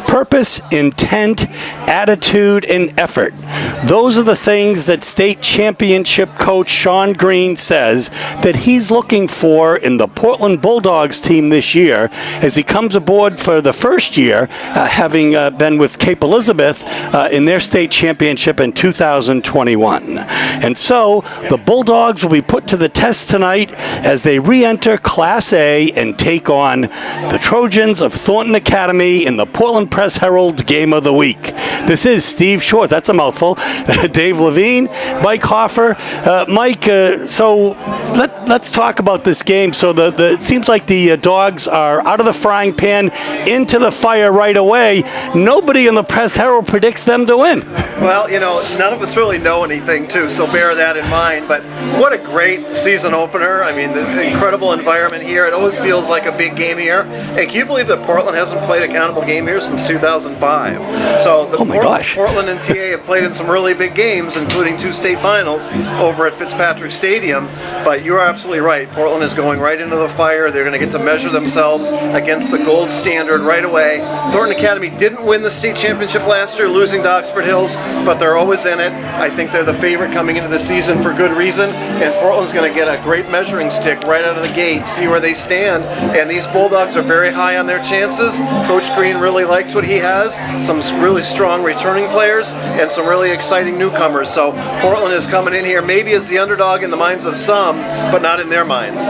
Purpose, intent, attitude, and effort. Those are the things that state championship coach Sean Green says that he's looking for in the Portland Bulldogs team this year as he comes aboard for the first year, having been with Cape Elizabeth in their state championship in 2021. And so the Bulldogs will be put to the test tonight as they re-enter Class A and take on the Trojans of Thornton Academy in the Portland Press-Herald Game of the Week. This is Steve Schwartz. That's a mouthful. Dave Levine, Mike Hoffer. Mike, so let's talk about this game. So it seems like the Dogs are out of the frying pan into the fire right away. Nobody in the Press-Herald predicts them to win. Well, none of us really know anything, too, so bear that in mind. But what a great season opener. I mean, the incredible environment here. It always feels like a big game here. And can you believe that Portland hasn't played a countable game here since 2005? So Portland and TA have played in some really big games, including 2 state finals over at Fitzpatrick Stadium. But you're absolutely right. Portland is going right into the fire. They're going to get to measure themselves against the gold standard right away. Thornton Academy didn't win the state championship last year, losing to Oxford Hills, but they're always in it. I think they're the favorite coming into the season for good reason, and Portland's going to get a great measuring stick right out of the gate, see where they stand, and these Bulldogs are very high on their chances. Coach Green really likes what he has, some really strong returning players, and some really exciting newcomers. So Portland is coming in here maybe as the underdog in the minds of some, but not in their minds.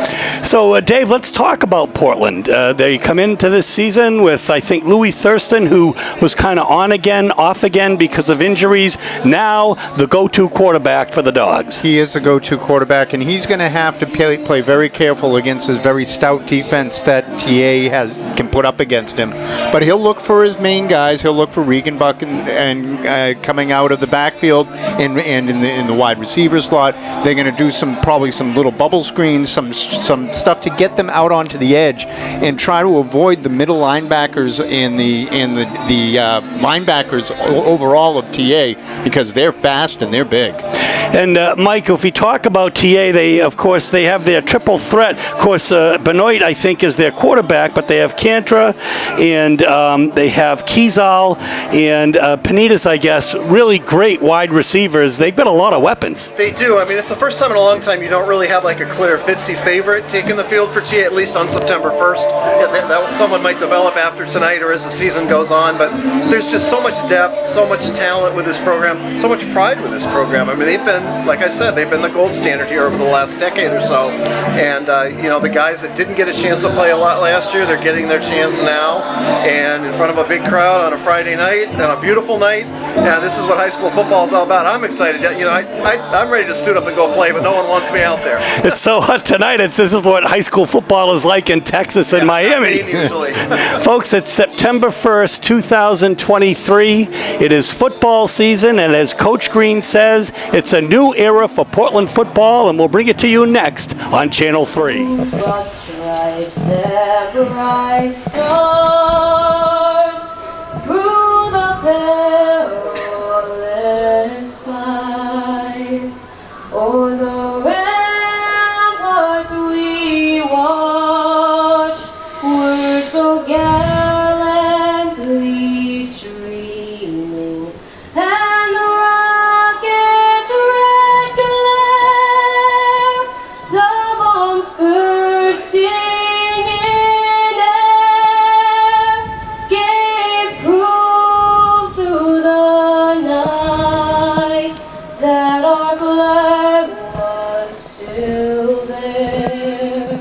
So, Dave, let's talk about Portland. They come into this season with, I think, Louis Thurston, who was kind of on again, off again because of injuries. Now the go-to quarterback for the Dogs. He is the go-to quarterback, and he's going to have to play very careful against his very stout defense that TA can put up against him. But he'll look for his main guys. He'll look for Regenbuck and coming out of the backfield and in the wide receiver slot. They're going to do probably some little bubble screens, some stuff to get them out onto the edge and try to avoid the middle linebackers and the linebackers overall of TA, because they're fast and they're big. And Mike, if we talk about TA, they have their triple threat. Of course, Benoit, I think, is their quarterback, but they have Cantra and they have Kizal and Panitas, I guess. Really great wide receivers. They've got a lot of weapons. They do. I mean, it's the first time in a long time you don't really have like a clear Fitzy favorite taking the field for TA, at least on September 1st. That someone might develop after tonight or as the season goes on, but there's just so much depth, so much talent with this program, so much pride with this program. I mean, they've been, like I said, they've been the gold standard here over the last decade or so. And, the guys that didn't get a chance to play a lot last year, they're getting their chance now. And in front of a big crowd on a Friday night, and a beautiful night. Yeah, this is what high school football is all about. I'm excited. I'm ready to suit up and go play, but no one wants me out there. It's so hot tonight. This is what high school football is like in Texas and Miami. Usually. Folks, it's September 1st, 2023. It is football season, and as Coach Green says, it's a new era for Portland football, and we'll bring it to you next on Channel 3. Broad stripes and bright stars through the perilous fights, o'er the ramparts we watch, were so gallantly streaming, and the rocket's red glare, the bombs bursting in air, gave proof through the night that our flag was still there.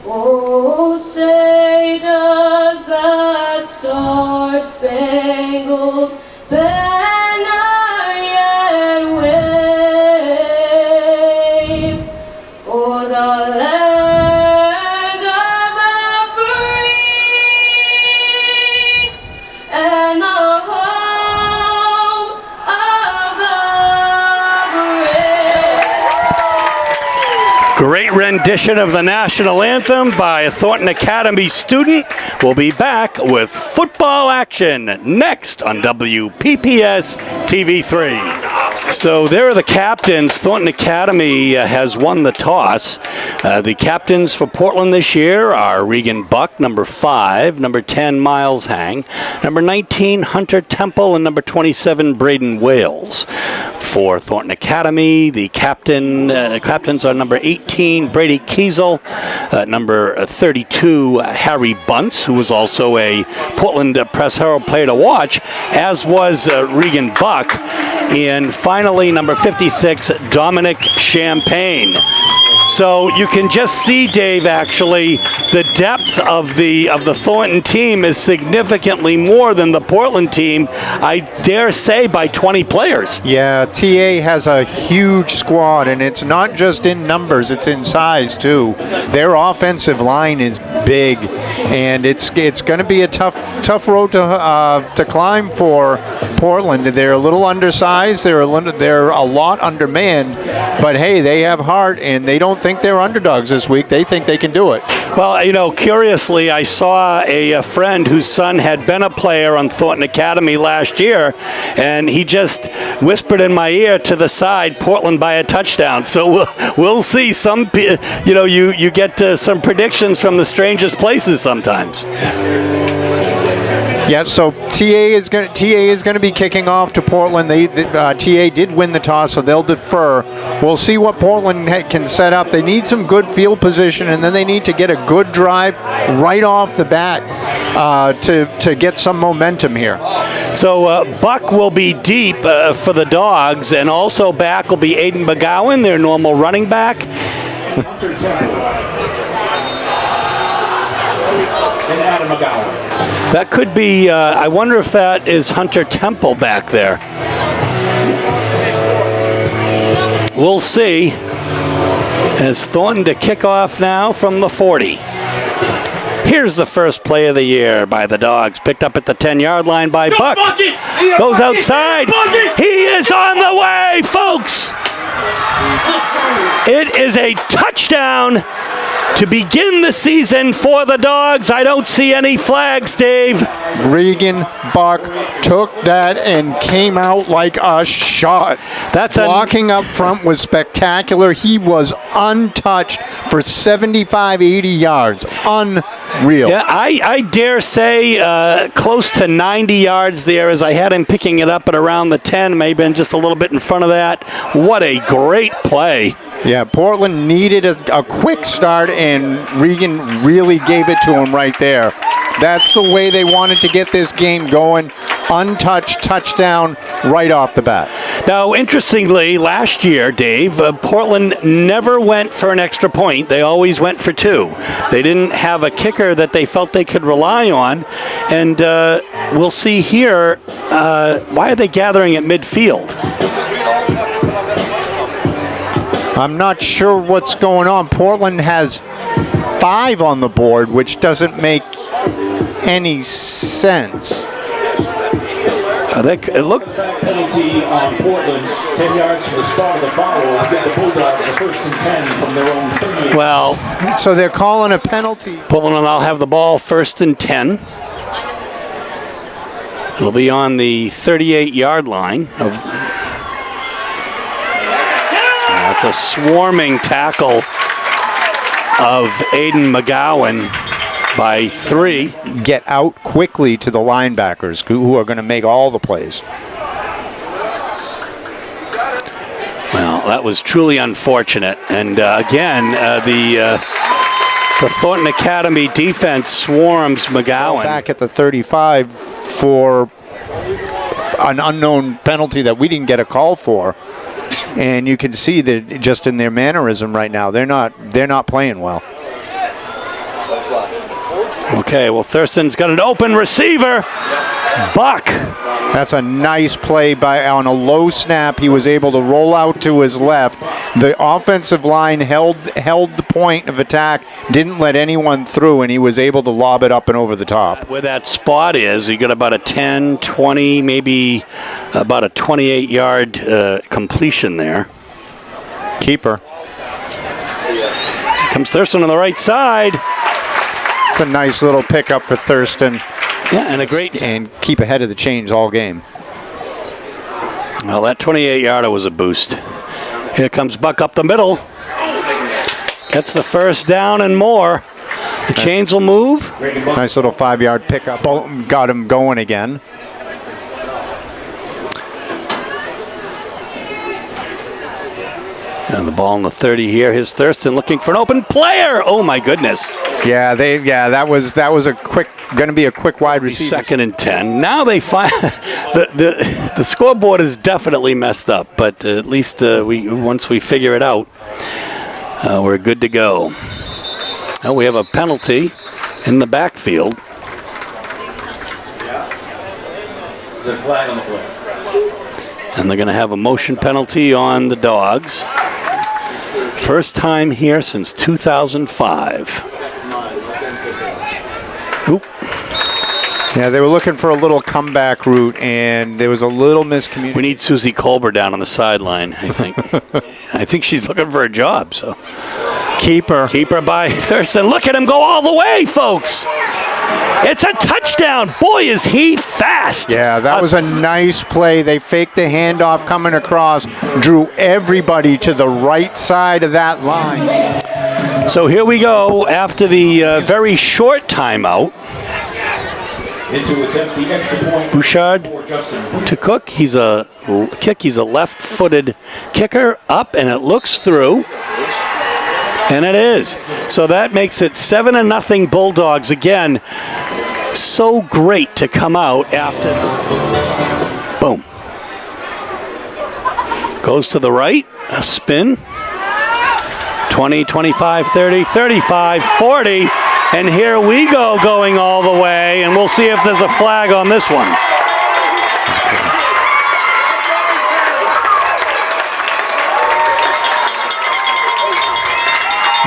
Oh, say does that star-spangled banner yet wave o'er the land of the free and the home of the brave. Great rendition of the national anthem by a Thornton Academy student. We'll be back with football action next on WPPS TV3. So there are the captains. Thornton Academy has won the toss. The captains for Portland this year are Regan Buck, number 5, number 10, Miles Hang, number 19, Hunter Temple, and number 27, Braden Wales. For Thornton Academy, the captains are number 18, Brady Kiesel, number 32, Harry Bunce, who was also a Portland Press Herald player to watch, as was Regan Buck, and finally number 56, Dominic Champagne. So you can just see, Dave, actually, the depth of the Thornton team is significantly more than the Portland team, I dare say, by 20 players. Yeah, TA has a huge squad, and it's not just in numbers, it's in size, too. Their offensive line is big, and it's going to be a tough road to climb for Portland. They're a little undersized, they're a lot undermanned, but hey, they have heart, and they don't think they're underdogs this week. They think they can do it. Well, you know, curiously, I saw a friend whose son had been a player on Thornton Academy last year, and he just whispered in my ear to the side, Portland by a touchdown. So we'll see. Some, you know, you get some predictions from the strangest places sometimes. Yeah, so TA is going to be kicking off to Portland. TA did win the toss, so they'll defer. We'll see what Portland can set up. They need some good field position, and then they need to get a good drive right off the bat to get some momentum here. So Buck will be deep for the Dogs, and also back will be Aiden McGowan, their normal running back. And Adam McGowan. That could be, I wonder if that is Hunter Temple back there. We'll see. As Thornton to kick off now from the 40. Here's the first play of the year by the Dogs. Picked up at the 10-yard line by Buck. Goes outside. He is on the way, folks. It is a touchdown to begin the season for the Dogs. I don't see any flags, Dave. Regan Buck took that and came out like a shot. Blocking up front was spectacular. He was untouched for 75, 80 yards. Unreal. Yeah, I dare say close to 90 yards there, as I had him picking it up at around the 10, maybe just a little bit in front of that. What a great play. Yeah, Portland needed a quick start, and Regan really gave it to him right there. That's the way they wanted to get this game going. Untouched touchdown right off the bat. Now, interestingly, last year, Dave, Portland never went for an extra point. They always went for 2. They didn't have a kicker that they felt they could rely on. And we'll see here, why are they gathering at midfield? I'm not sure what's going on. Portland has 5 on the board, which doesn't make any sense. Look. Penalty on Portland, 10 yards from the start of the foul. Get the Bulldogs a 1st and 10 from their own 38. Well, so they're calling a penalty. Portland will now have the ball 1st and 10. It'll be on the 38-yard line. It's a swarming tackle of Aiden McGowan by 3. Get out quickly to the linebackers who are going to make all the plays. Well, that was truly unfortunate. And again, the Thornton Academy defense swarms McGowan. Back at the 35 for an unknown penalty that we didn't get a call for. And you can see that just in their mannerism right now, they're not playing well. Okay, well, Thurston's got an open receiver. Buck. That's a nice play on a low snap. He was able to roll out to his left. The offensive line held the point of attack, didn't let anyone through, and he was able to lob it up and over the top. Where that spot is, you got about a 10, 20, maybe about a 28-yard completion there. Keeper. Here comes Thurston on the right side. It's a nice little pickup for Thurston. Yeah, and a great... And keep ahead of the chains all game. Well, that 28-yarder was a boost. Here comes Buck up the middle. Gets the first down and more. The chains will move. Nice little 5-yard pickup. Got him going again. And the ball on the 30 here. Here's Thurston looking for an open player. Oh my goodness. Yeah, that was going to be a quick wide receiver. 2nd and 10. Now they find the scoreboard is definitely messed up, but at least once we figure it out, we're good to go. Now we have a penalty in the backfield. There's a flag on the play. And they're going to have a motion penalty on the Dogs. First time here since 2005. Oop. Yeah, they were looking for a little comeback route, and there was a little miscommunication. We need Susie Colbert down on the sideline, I think. I think she's looking for a job, so. Keep her by Thurston. Look at him go all the way, folks. It's a touchdown. Boy, is he fast. Yeah, that was a nice play. They faked the handoff coming across, drew everybody to the right side of that line. So here we go after the very short timeout. Into attempt the extra point. Bouchard to Cook. He's a left-footed kicker up, and it looks through. And it is. So that makes it 7-0 Bulldogs again. So great to come out after. Boom. Goes to the right. A spin. 20, 25, 30, 35, 40. And here we go going all the way. And we'll see if there's a flag on this one.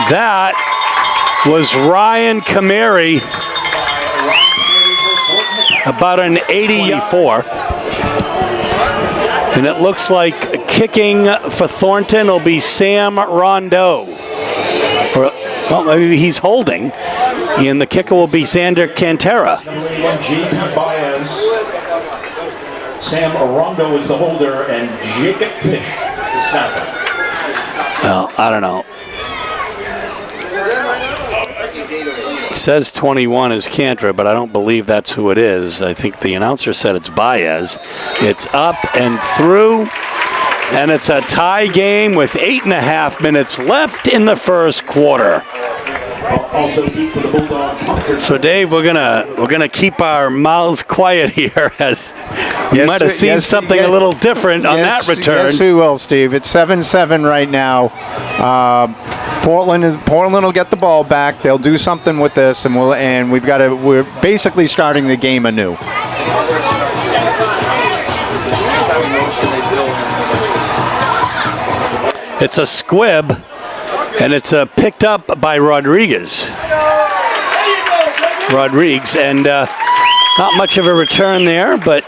That was Ryan Kamari, about an 84. And it looks like kicking for Thornton will be Sam Rondeau. Or, well, maybe he's holding. And the kicker will be Xander Cantera. Sam Rondeau is the holder, and Jacob Fish the snapper. Well, I don't know. It says 21 is Cantra, but I don't believe that's who it is. I think the announcer said it's Baez. It's up and through, and it's a tie game with 8.5 minutes left in the first quarter. So Dave, we're gonna keep our mouths quiet here, as you might have seen something a little different on that return. Yes, we will, Steve. It's 7-7 right now. Portland will get the ball back. They'll do something with this, and we're basically starting the game anew. It's a squib, and it's picked up by Rodriguez, and not much of a return there, but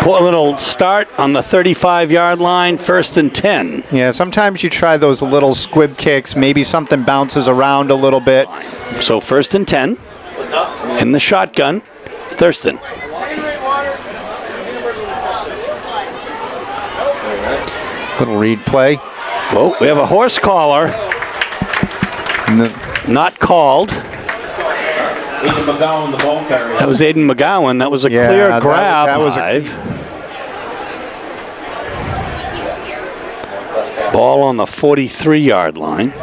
Portland will start on the 35-yard line, 1st and 10. Yeah, sometimes you try those little squib kicks. Maybe something bounces around a little bit. So 1st and 10. In the shotgun, it's Thurston. Little read play. Whoa, we have a horse collar. Not called. Aiden McGowan, the ball carrier. That was Aiden McGowan. That was a clear grab. That was ball on the 43-yard line.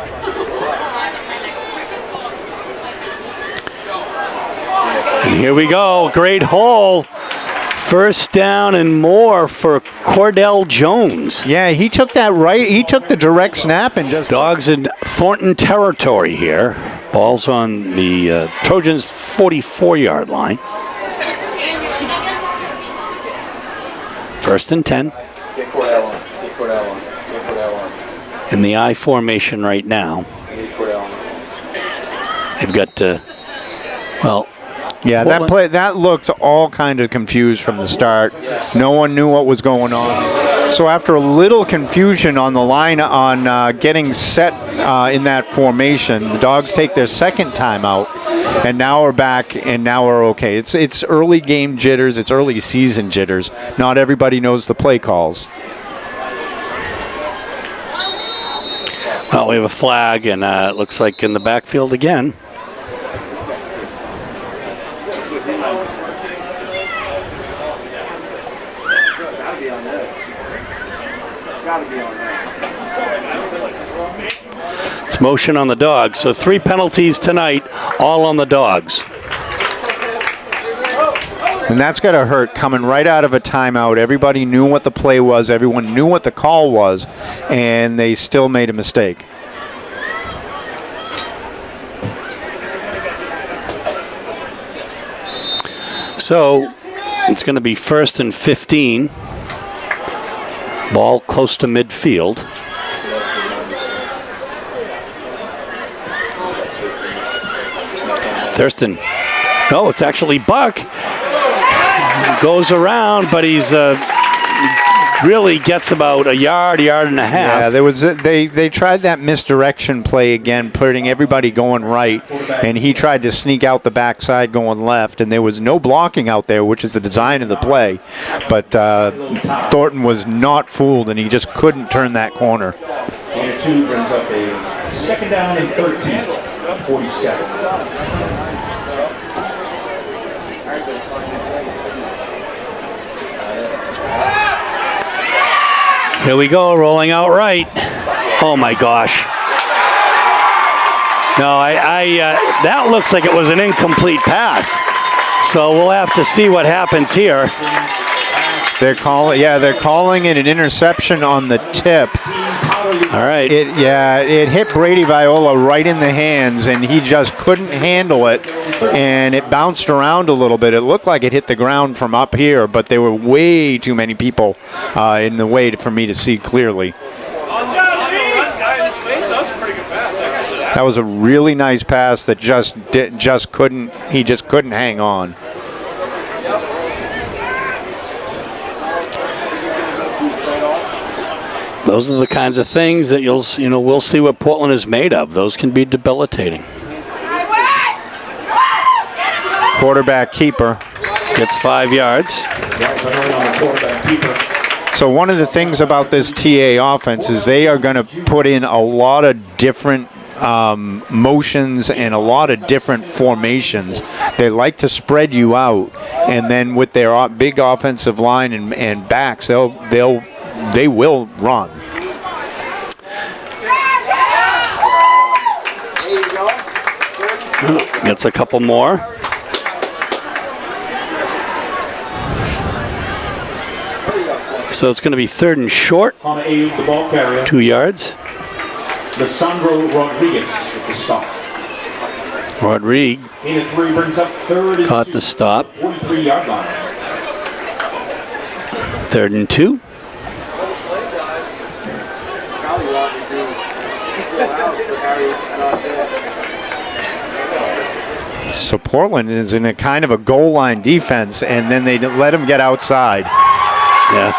And here we go. Great hole. First down and more for Cordell Jones. Yeah, he took that right. He took the direct snap and just. Dogs in Thornton territory here. Ball's on the Trojans' 44-yard line. 1st and 10. Get Cordell on. Get Cordell on. Get Cordell on. In the I formation right now. Get Cordell on. They've got yeah, that play that looked all kind of confused from the start. No one knew what was going on. So after a little confusion on the line on getting set in that formation, the Dogs take their second timeout, and now we're back, and now we're okay. It's early game jitters. It's early season jitters. Not everybody knows the play calls. Well, we have a flag, and it looks like in the backfield again. It's motion on the Dogs. So 3 penalties tonight, all on the Dogs. And that's got to hurt coming right out of a timeout. Everybody knew what the play was. Everyone knew what the call was, and they still made a mistake. So it's going to be 1st and 15. Ball close to midfield. Thurston. No, it's actually Buck. Goes around, but he's really gets about a yard and a half. Yeah, there was they tried that misdirection play again, putting everybody going right, and he tried to sneak out the backside going left, and there was no blocking out there, which is the design of the play. But Thornton was not fooled, and he just couldn't turn that corner. And 2 brings up a 2nd down and 13, 47. Here we go, rolling out right. Oh my gosh. No, that looks like it was an incomplete pass. So we'll have to see what happens here. They're calling it an interception on the tip. All right. It hit Brady Viola right in the hands, and he just couldn't handle it, and it bounced around a little bit. It looked like it hit the ground from up here, but there were way too many people in the way for me to see clearly. That was a really nice pass that just couldn't hang on. Those are the kinds of things that we'll see what Portland is made of. Those can be debilitating. Quarterback keeper gets 5 yards. So one of the things about this TA offense is they are going to put in a lot of different motions and a lot of different formations. They like to spread you out, and then with their big offensive line and backs, they will run. Gets a couple more. So it's going to be 3rd and short. 2 yards. Lisandro Rodriguez with the stop. Rodriguez brings up 3rd caught the stop. 43-yard line. 3rd and 2. So Portland is in a kind of a goal line defense, and then they let him get outside. Yeah,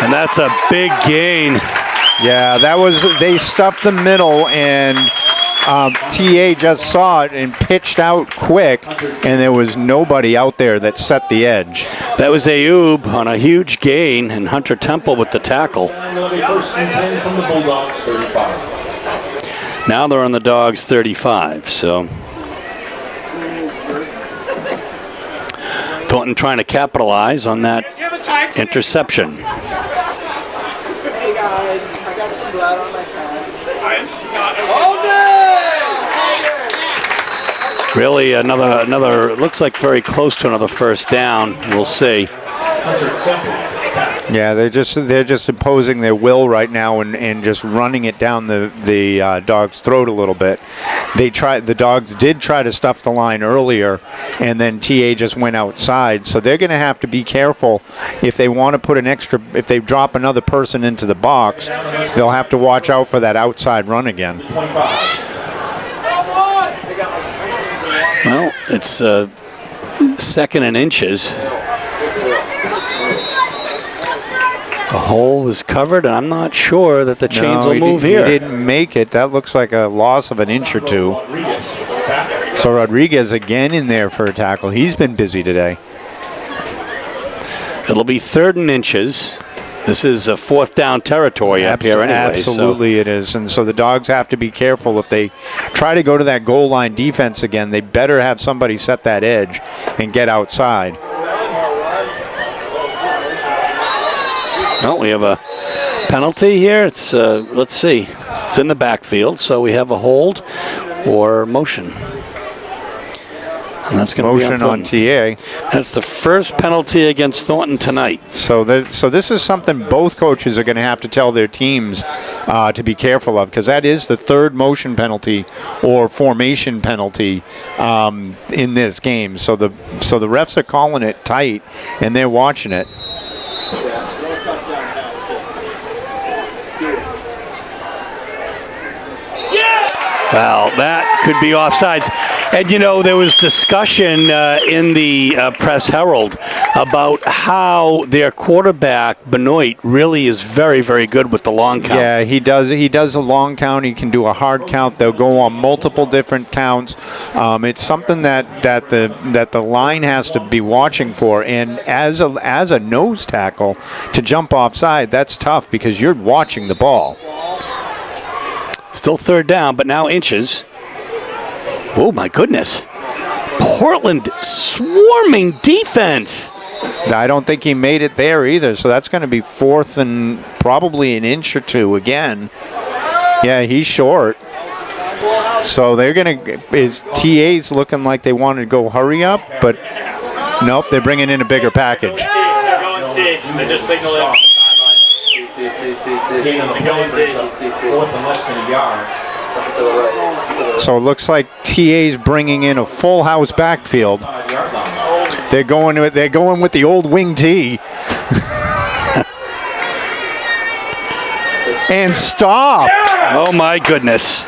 and that's a big gain. Yeah, they stuffed the middle, and TA just saw it and pitched out quick, and there was nobody out there that set the edge. That was Ayub on a huge gain, and Hunter Temple with the tackle. 1st and 10 from the Bulldogs, 35. Now they're on the Dogs 35, so Thornton trying to capitalize on that interception. Hey guys, I got some blood on my hands. Really another looks like very close to another 1st down. We'll see. Yeah, they're just imposing their will right now and just running it down the Dogs' throat a little bit. The Dogs did try to stuff the line earlier, and then TA just went outside. So they're going to have to be careful if they want to put if they drop another person into the box, they'll have to watch out for that outside run again. Well, it's 2nd and inches. The hole was covered, and I'm not sure that the chains will move here. He didn't make it. That looks like a loss of an inch or two. So Rodriguez again in there for a tackle. He's been busy today. It'll be 3rd and inches. This is a 4th down territory up here anyway. Absolutely it is. And so the Dogs have to be careful. If they try to go to that goal line defense again, they better have somebody set that edge and get outside. Well, we have a penalty here. It's, let's see. It's in the backfield, so we have a hold or motion. And that's going to be on TA. That's the first penalty against Thornton tonight. So this is something both coaches are going to have to tell their teams to be careful of, because that is the 3rd motion penalty or formation penalty in this game. So the refs are calling it tight, and they're watching it. Well, that could be offsides. And, you know, there was discussion in the Press Herald about how their quarterback, Benoit, really is very, very good with the long count. Yeah, he does. He does a long count. He can do a hard count. They'll go on multiple different counts. It's something that the line has to be watching for. And as a nose tackle, to jump offside, that's tough because you're watching the ball. Still 3rd down, but now inches. Oh, my goodness. Portland swarming defense. I don't think he made it there either, so that's going to be 4th and probably an inch or two again. Yeah, he's short. So they're going to, TA's looking like they want to go hurry up, but nope, they're bringing in a bigger package. They're just signaling off the sideline. Fourth and less than a yard. So it looks like TA's bringing in a full house backfield. They're going with the old wing T. And stop. Oh my goodness.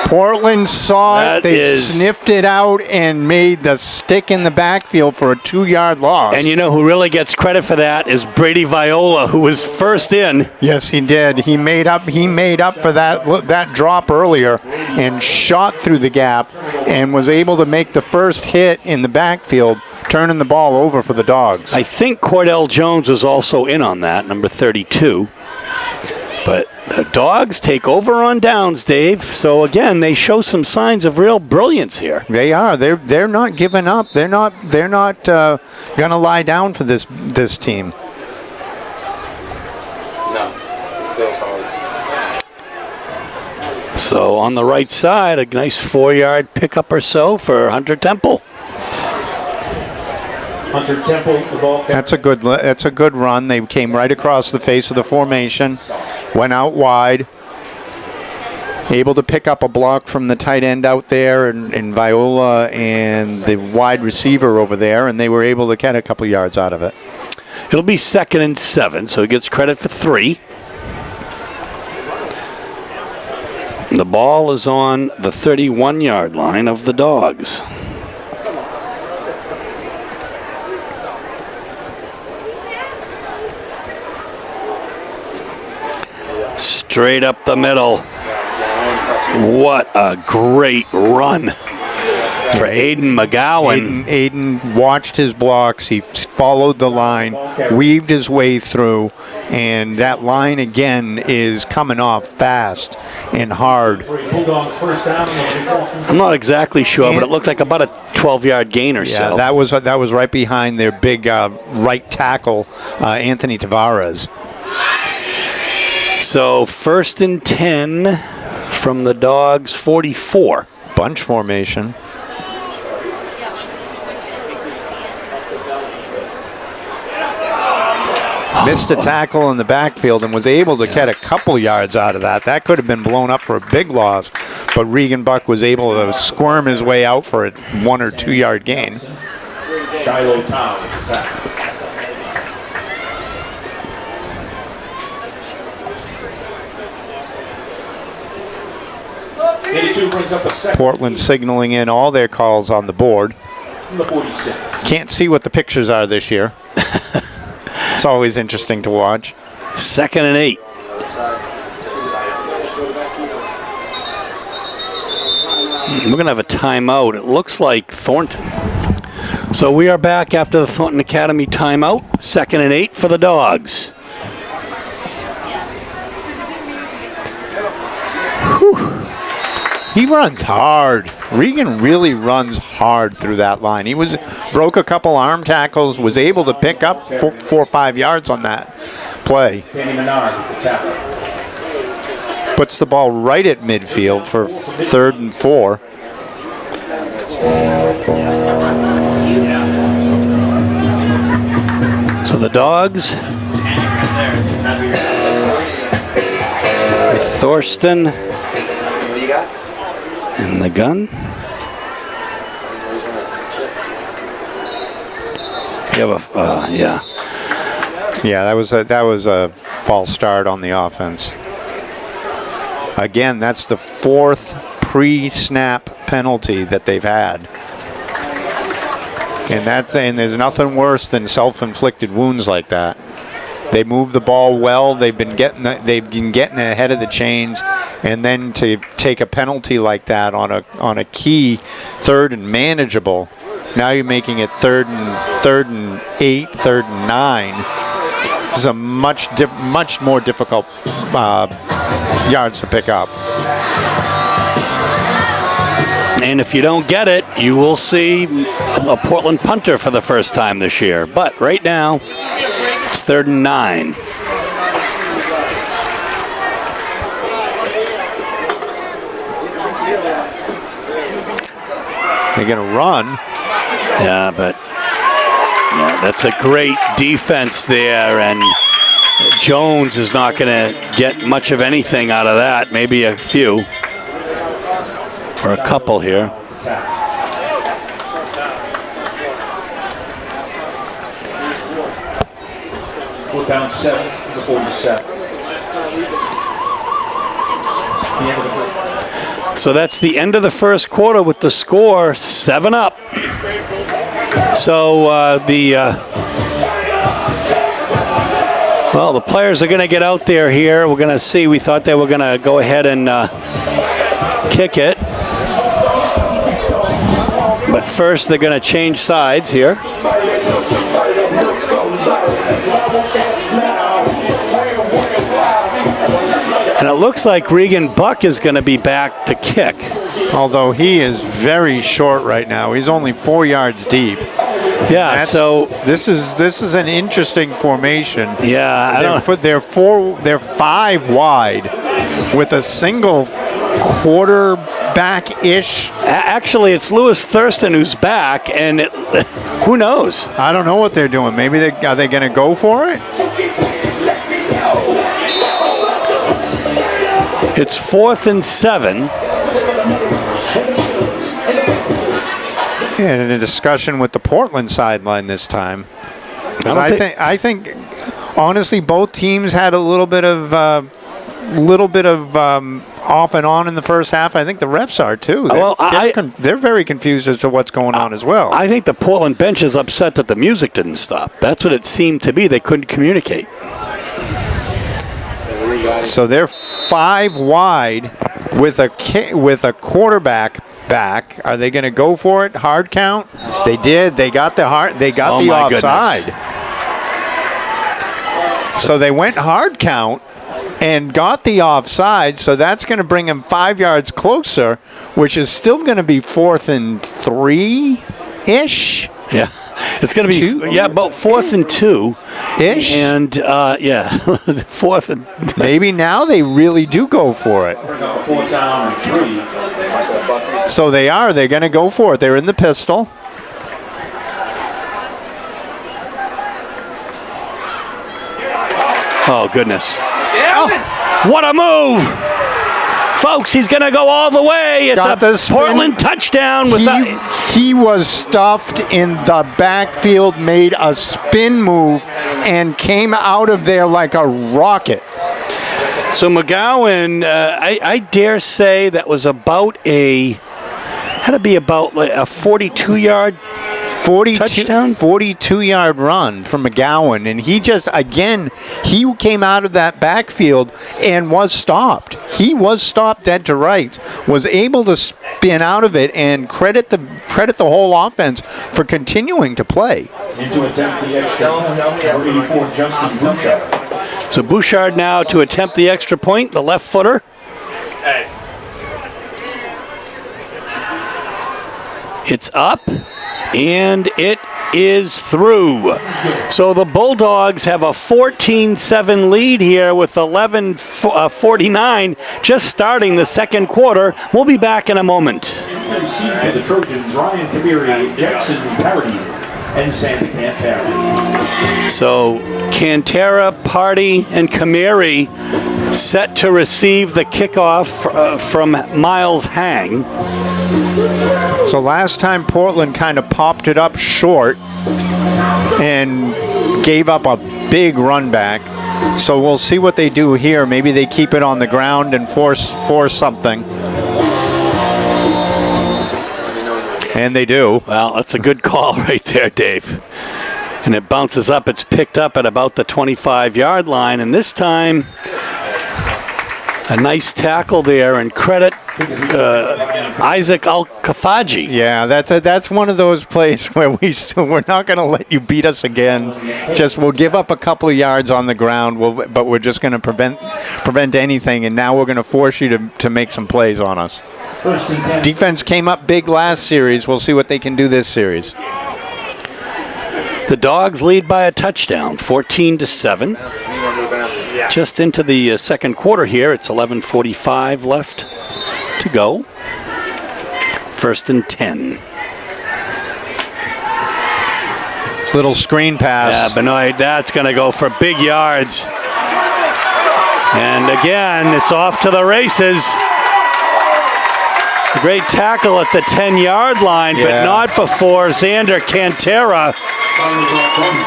Portland saw it, they sniffed it out and made the stick in the backfield for a 2-yard loss. And you know who really gets credit for that is Brady Viola, who was first in. Yes, he did. He made up for that drop earlier and shot through the gap and was able to make the first hit in the backfield, turning the ball over for the Dogs. I think Cordell Jones was also in on that, number 32. But the Dogs take over on downs, Dave. So again, they show some signs of real brilliance here. They are. They're not giving up. They're not gonna lie down for this team. No, it feels hard. So on the right side, a nice 4-yard pickup or so for Hunter Temple. Hunter Temple, the ball. That's a good run. They came right across the face of the formation, went out wide, able to pick up a block from the tight end out there and Viola and the wide receiver over there, and they were able to get a couple yards out of it. It'll be 2nd and 7, so he gets credit for 3. The ball is on the 31-yard line of the Dogs. Straight up the middle. What a great run for Aiden McGowan. Aiden watched his blocks. He followed the line, weaved his way through, and that line again is coming off fast and hard. I'm not exactly sure, but it looked like about a 12-yard gain or so. That was right behind their big right tackle, Anthony Tavares. So 1st and 10 from the Dogs' 44. Bunch formation. Missed a tackle in the backfield and was able to get a couple yards out of that. That could have been blown up for a big loss, but Regan Buck was able to squirm his way out for a 1 or 2 yard gain. Shiloh Town attack. Portland signaling in all their calls on the board. Can't see what the pictures are this year. It's always interesting to watch. 2nd and 8. We're going to have a timeout. It looks like Thornton. So we are back after the Thornton Academy timeout. 2nd and 8 for the Dogs. Whew. He runs hard. Regan really runs hard through that line. He broke a couple arm tackles, was able to pick up 4 or 5 yards on that play. Danny Menard with the tackle. Puts the ball right at midfield for 3rd and 4. So the Dogs with Thornton in the gun. You have a yeah. Yeah, that was a false start on the offense. Again, that's the 4th pre-snap penalty that they've had. And there's nothing worse than self-inflicted wounds like that. They move the ball well. They've been getting ahead of the chains, and then to take a penalty like that on a key 3rd and manageable. Now you're making it 3rd and 8, 3rd and 9. This is a much more difficult yards to pick up. And if you don't get it, you will see a Portland punter for the first time this year. But right now, it's 3rd and 9. They're going to run. Yeah, but that's a great defense there, and Jones is not going to get much of anything out of that. Maybe a few. Or a couple here. Fourth down 7 to the 47. So that's the end of the first quarter with the score 7-up. So the players are going to get out there here. We're going to see. We thought they were going to go ahead and kick it. But first, they're going to change sides here. And it looks like Regan Buck is going to be back to kick. Although he is very short right now. He's only 4 yards deep. Yeah, so this is an interesting formation. Yeah, they're 5 wide with a single quarterback-ish. Actually, it's Lewis Thurston who's back, and who knows? I don't know what they're doing. Maybe are they going to go for it? It's 4th and 7. Yeah, in a discussion with the Portland sideline this time. I think honestly, both teams had a little bit of off and on in the first half. I think the refs are too. They're very confused as to what's going on as well. I think the Portland bench is upset that the music didn't stop. That's what it seemed to be. They couldn't communicate. So they're 5 wide with a quarterback back. Are they going to go for it? Hard count? They did. They got the offside. Goodness. So they went hard count and got the offside. So that's going to bring them 5 yards closer, which is still going to be 4th and 3-ish. Yeah. It's going to be about 4th and 2-ish, and 4th and. Maybe now they really do go for it. So they are. They're going to go for it. They're in the pistol. Oh goodness! Oh, what a move! Folks, he's going to go all the way. It's a Portland touchdown. He was stuffed in the backfield, made a spin move, and came out of there like a rocket. So McGowan, I dare say that was about a 42-yard touchdown? 42-yard run from McGowan, and he just, again, he came out of that backfield and was stopped. He was stopped dead to rights, was able to spin out of it, and credit the whole offense for continuing to play. Into attempt the extra point, number 84, Justin Bouchard. So Bouchard now to attempt the extra point, the left footer. It's up, and it is through. So the Bulldogs have a 14-7 lead here with 11:49 just starting the second quarter. We'll be back in a moment. Received by the Trojans, Ryan Kamiri, Jackson Parody, and Sandy Cantara. So Cantara, Party, and Kamiri set to receive the kickoff from Miles Hang. So last time Portland kind of popped it up short and gave up a big run back. So we'll see what they do here. Maybe they keep it on the ground and force something. And they do. Well, that's a good call right there, Dave. And it bounces up. It's picked up at about the 25-yard line. And this time, a nice tackle there, and credit Isaac Al-Kafaji. Yeah, that's one of those plays where we're not going to let you beat us again. Just we'll give up a couple of yards on the ground, but we're just going to prevent anything, and now we're going to force you to make some plays on us. Defense came up big last series. We'll see what they can do this series. The Dogs lead by a touchdown, 14-7. Just into the second quarter here. It's 11:45 left to go. 1st and 10. Little screen pass. Yeah, Benoit, that's going to go for big yards. And again, it's off to the races. A great tackle at the 10-yard line, but not before Xander Cantara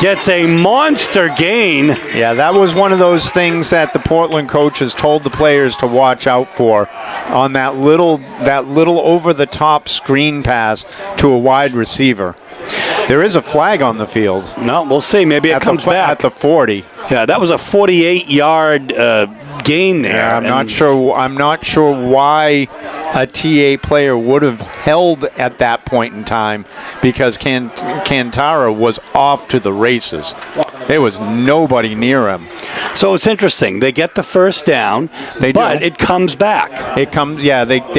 gets a monster gain. Yeah, that was one of those things that the Portland coaches told the players to watch out for on that little over-the-top screen pass to a wide receiver. There is a flag on the field. No, we'll see. Maybe it comes back. At the 40. Yeah, that was a 48-yard gain there. Yeah, I'm not sure why a TA player would have held at that point in time, because Cantara was off to the races. There was nobody near him. So it's interesting. They get the first down, but it comes back. They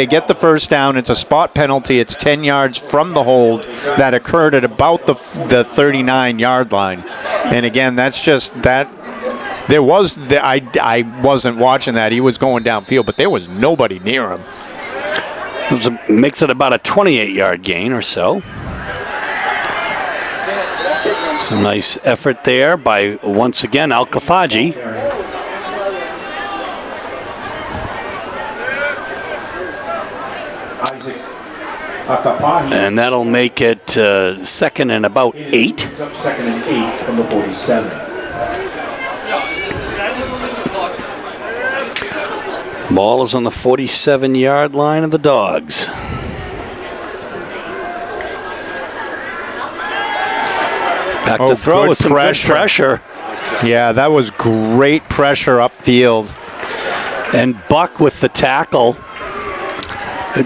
get the first down. It's a spot penalty. It's 10 yards from the hold that occurred at about the 39-yard line. And again, that's just that. I wasn't watching that. He was going downfield, but there was nobody near him. Makes it about a 28-yard gain or so. Some nice effort there by, once again, Al-Kafaji. And that'll make it second and about 8. Second and 8 from the 47. Ball is on the 47-yard line of the Dogs. Back to throw with some good pressure. Yeah, that was great pressure upfield. And Buck with the tackle.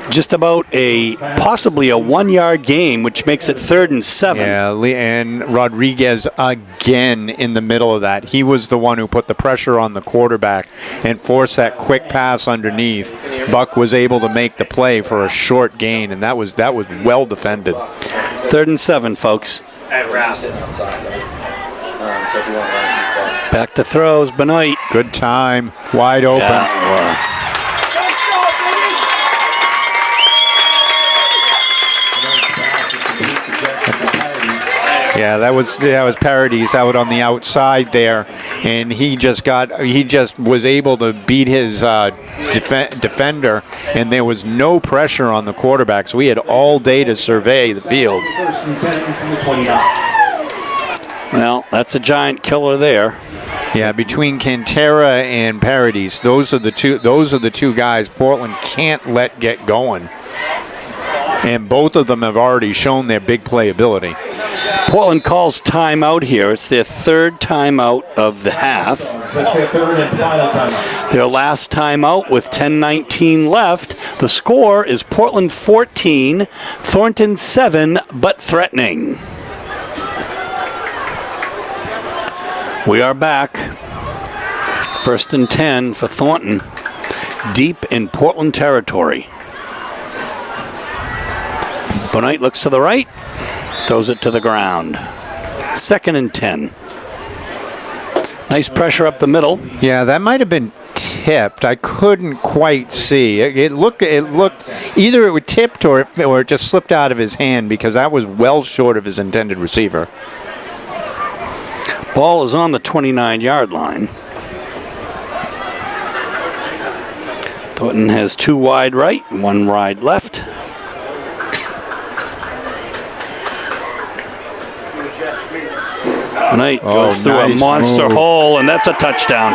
Just about possibly a 1-yard gain, which makes it 3rd and 7. Yeah, and Rodriguez again in the middle of that. He was the one who put the pressure on the quarterback and forced that quick pass underneath. Buck was able to make the play for a short gain, and that was well defended. 3rd and 7, folks. Back to throws, Benoit. Good time, wide open. Yeah, Yeah, that was Paradis out on the outside there, and he just was able to beat his defender, and there was no pressure on the quarterback, so we had all day to survey the field. Well, that's a giant killer there. Yeah, between Cantara and Paradis, those are the two guys Portland can't let get going, and both of them have already shown their big play ability. Portland calls timeout here. It's their third timeout of the half. That's their third and final timeout. Their last timeout with 10:19 left. The score is Portland 14, Thornton 7, but threatening. We are back. 1st and 10 for Thornton, deep in Portland territory. Bonite looks to the right, throws it to the ground. 2nd and 10. Nice pressure up the middle. Yeah, that might have been tipped. I couldn't quite see. It looked either it was tipped or it just slipped out of his hand, because that was well short of his intended receiver. Ball is on the 29-yard line. Thornton has 2 wide right, 1 wide left. Knight goes through a monster hole, and that's a touchdown.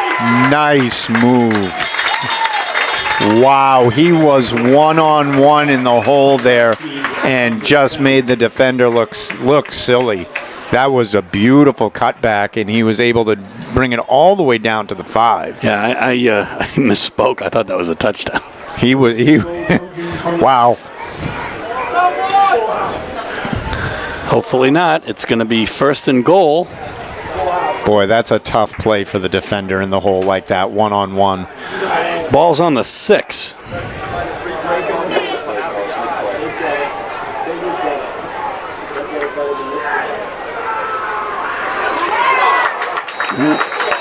Nice move. Wow, he was one-on-one in the hole there and just made the defender look silly. That was a beautiful cutback, and he was able to bring it all the way down to the 5. Yeah, I misspoke. I thought that was a touchdown. He wow. Hopefully not. It's going to be 1st and goal. Boy, that's a tough play for the defender in the hole like that, one-on-one. Ball's on the 6.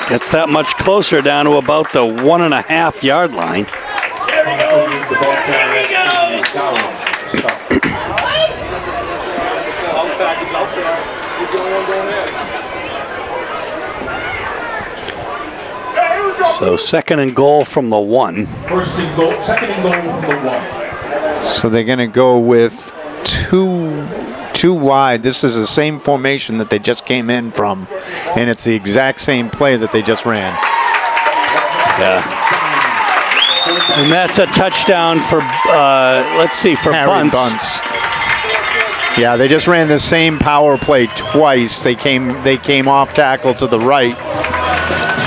Gets that much closer, down to about the 1.5-yard line. There we go. So 2nd and goal from the 1. 1st and goal, 2nd and goal from the 1. So they're going to go with two wide. This is the same formation that they just came in from, and it's the exact same play that they just ran. Yeah. And that's a touchdown for, for Harry Bunce. Yeah, they just ran the same power play twice. They came off tackle to the right.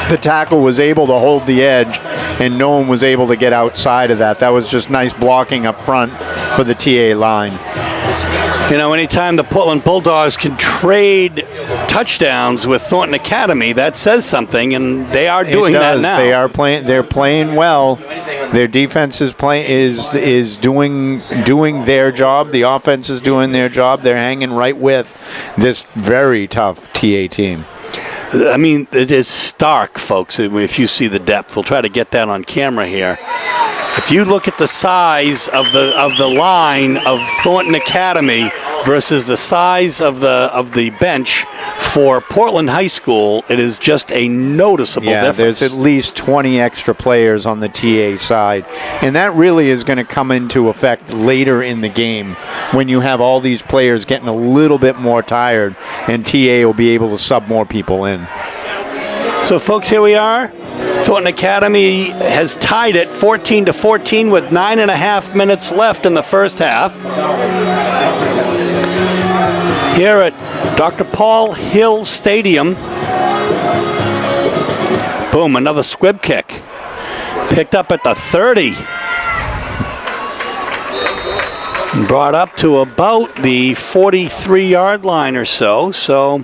The tackle was able to hold the edge, and no one was able to get outside of that. That was just nice blocking up front for the TA line. You know, anytime the Portland Bulldogs can trade touchdowns with Thornton Academy, that says something, and they are doing that now. They are playing. They're playing well. Their defense is doing their job. The offense is doing their job. They're hanging right with this very tough TA team. I mean, it is stark, folks, if you see the depth. We'll try to get that on camera here. If you look at the size of the line of Thornton Academy versus the size of the bench for Portland High School, it is just a noticeable difference. There's at least 20 extra players on the TA side, and that really is going to come into effect later in the game when you have all these players getting a little bit more tired, and TA will be able to sub more people in. So, folks, here we are. Thornton Academy has tied it 14-14 with 9.5 minutes left in the first half. Here at Dr. Paul Hill Stadium. Boom, another squib kick. Picked up at the 30. And brought up to about the 43-yard line or so. So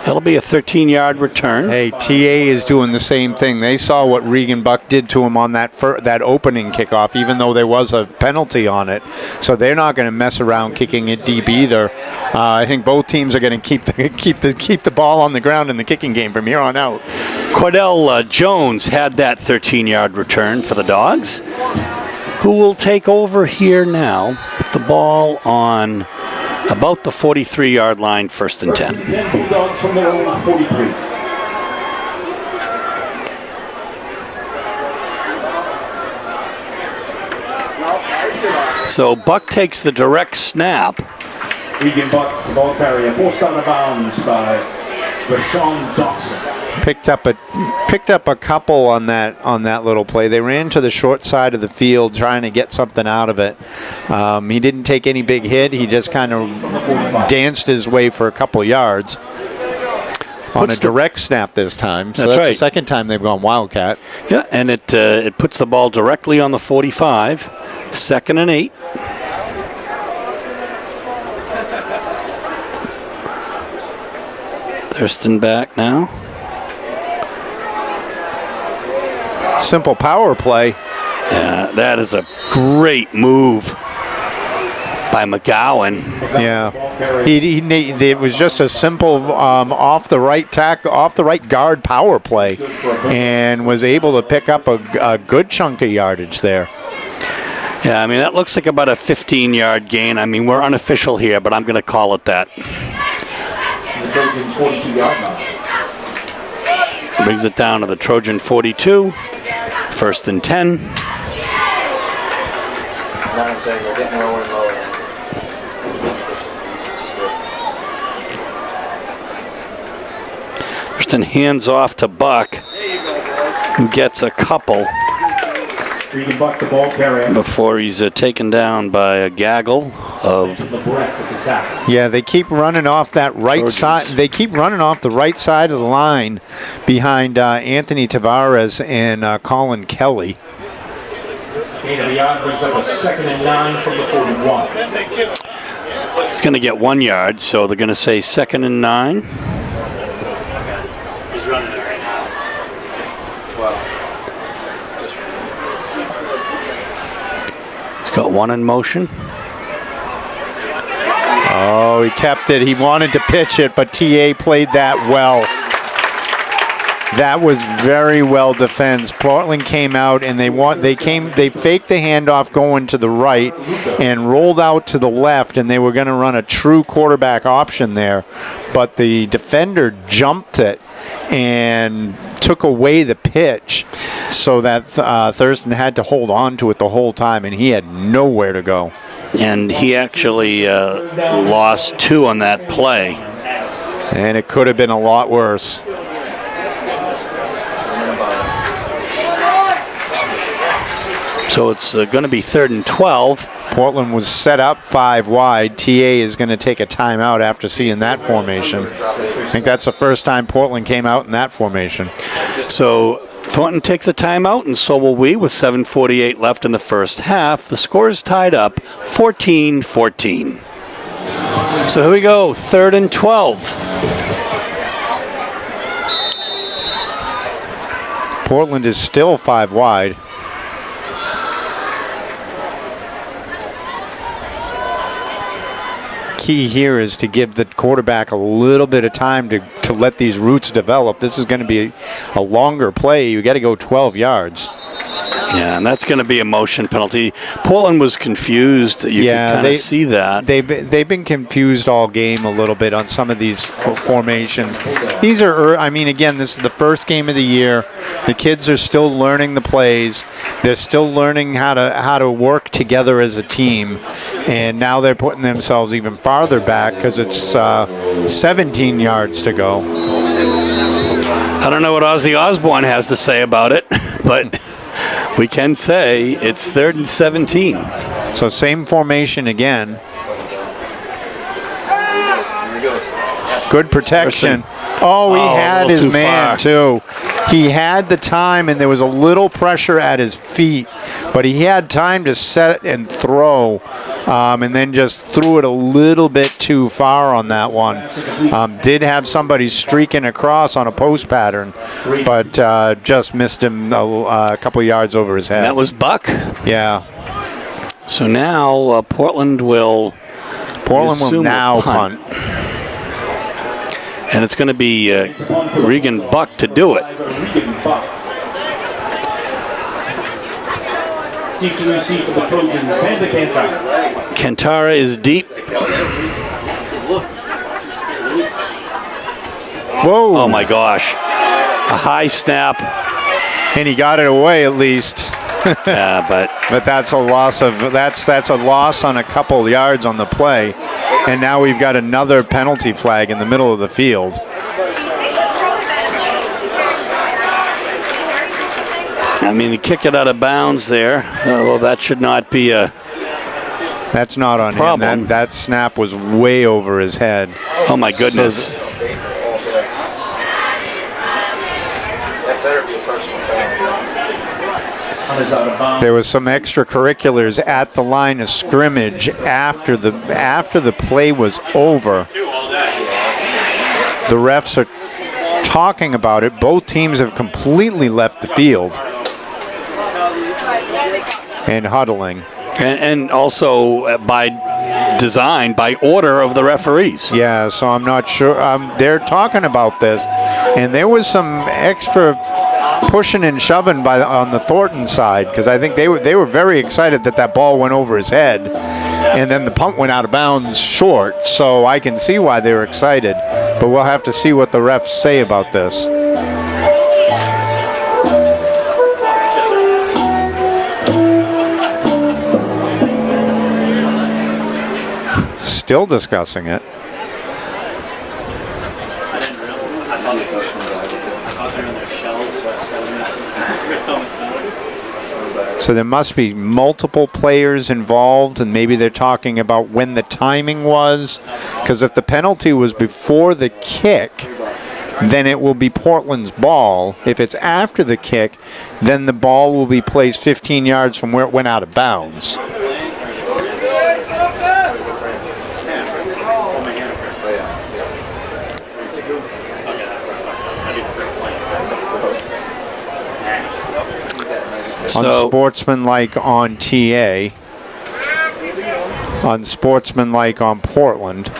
that'll be a 13-yard return. Hey, TA is doing the same thing. They saw what Regan Buck did to him on that opening kickoff, even though there was a penalty on it. So they're not going to mess around kicking it deep either. I think both teams are going to keep the ball on the ground in the kicking game from here on out. Cordell Jones had that 13-yard return for the Dogs, who will take over here now with the ball on about the 43-yard line, 1st and 10. 10 Bulldogs from their own 43. So Buck takes the direct snap. Regan Buck, the ball carrier, forced out of bounds by Rashawn Dotson. picked up a couple on that little play. They ran to the short side of the field trying to get something out of it. He didn't take any big hit. He just kind of danced his way for a couple yards on a direct snap this time. So that's right. the second time they've gone Wildcat. Yeah, and it puts the ball directly on the 45. 2nd and 8. Thurston back now. Simple power play. Yeah, that is a great move by McGowan. Yeah, it was just a simple off the right guard power play, and was able to pick up a good chunk of yardage there. Yeah, I mean that looks like about a 15-yard gain. I mean we're unofficial here, but I'm going to call it that. The Trojans 42-yard line. Brings it down to the Trojan 42. 1st and 10. Now I'm saying they're getting lower and lower. Thurston hands off to Buck, who gets a couple Regan Buck, the ball carrier. before he's taken down by a gaggle of. The breadth of the tackle. Yeah, they keep running off that right Trojans. side. They keep running off the right side of the line behind Anthony Tavares and Colin Kelly. Gain of a yard brings up a 2nd and 9 from the 41. It's going to get 1 yard, so they're going to say 2nd and 9. He's running it right now. Well, He's got 1 in motion. Oh, he kept it. He wanted to pitch it, but TA played that well. That was very well defense. Portland came out and they faked the handoff going to the right and rolled out to the left, and they were going to run a true quarterback option there, but the defender jumped it and took away the pitch, so that Thurston had to hold on to it the whole time, and he had nowhere to go. And he actually lost 2 on that play. And it could have been a lot worse. So it's going to be 3rd and 12. Portland was set up 5 wide. TA is going to take a timeout after seeing that formation. I think that's the first time Portland came out in that formation. So Thornton takes a timeout, and so will we, with 7:48 left in the first half. The score is tied up 14-14. So here we go, 3rd and 12. Portland is still 5 wide. Key here is to give the quarterback a little bit of time to let these routes develop. This is going to be a longer play. You got to go 12 yards. Yeah, and that's going to be a motion penalty. Portland was confused. You can kind of see that. They've been confused all game a little bit on some of these formations. These are, I mean, again, this is the first game of the year. The kids are still learning the plays. They're still learning how to work together as a team. And now they're putting themselves even farther back because it's 17 yards to go. I don't know what Ozzy Osbourne has to say about it, but we can say it's 3rd and 17. So same formation again. Good protection. Oh, he had his man too. He had the time, and there was a little pressure at his feet, but he had time to set and throw, and then just threw it a little bit too far on that one. Did have somebody streaking across on a post pattern, but just missed him a couple yards over his head. That was Buck. Yeah. So now Portland will now punt. And it's going to be Regan Buck to do it. Deep to receive for the Trojans and the Cantara. Cantara is deep. Whoa. Oh my gosh. A high snap. And he got it away at least. Yeah, but that's a loss on a couple yards on the play. And now we've got another penalty flag in the middle of the field. I mean, he kicked it out of bounds there. Well, that should not be a That's not on problem. him. That snap was way over his head. Oh, my goodness. That better be a personal foul. Is out of bounds. There was some extracurriculars at the line of scrimmage after the play was over. The refs are talking about it. Both teams have completely left the field and huddling. And also by design, by order of the referees. Yeah, so I'm not sure. They're talking about this, and there was some extra pushing and shoving on the Thornton side, because I think they were very excited that ball went over his head, and then the punt went out of bounds short. So I can see why they were excited, but we'll have to see what the refs say about this. Still discussing it. So there must be multiple players involved, and maybe they're talking about when the timing was, because if the penalty was before the kick, then it will be Portland's ball. If it's after the kick, then the ball will be placed 15 yards from where it went out of bounds. Unsportsmanlike on TA, unsportsmanlike on Portland,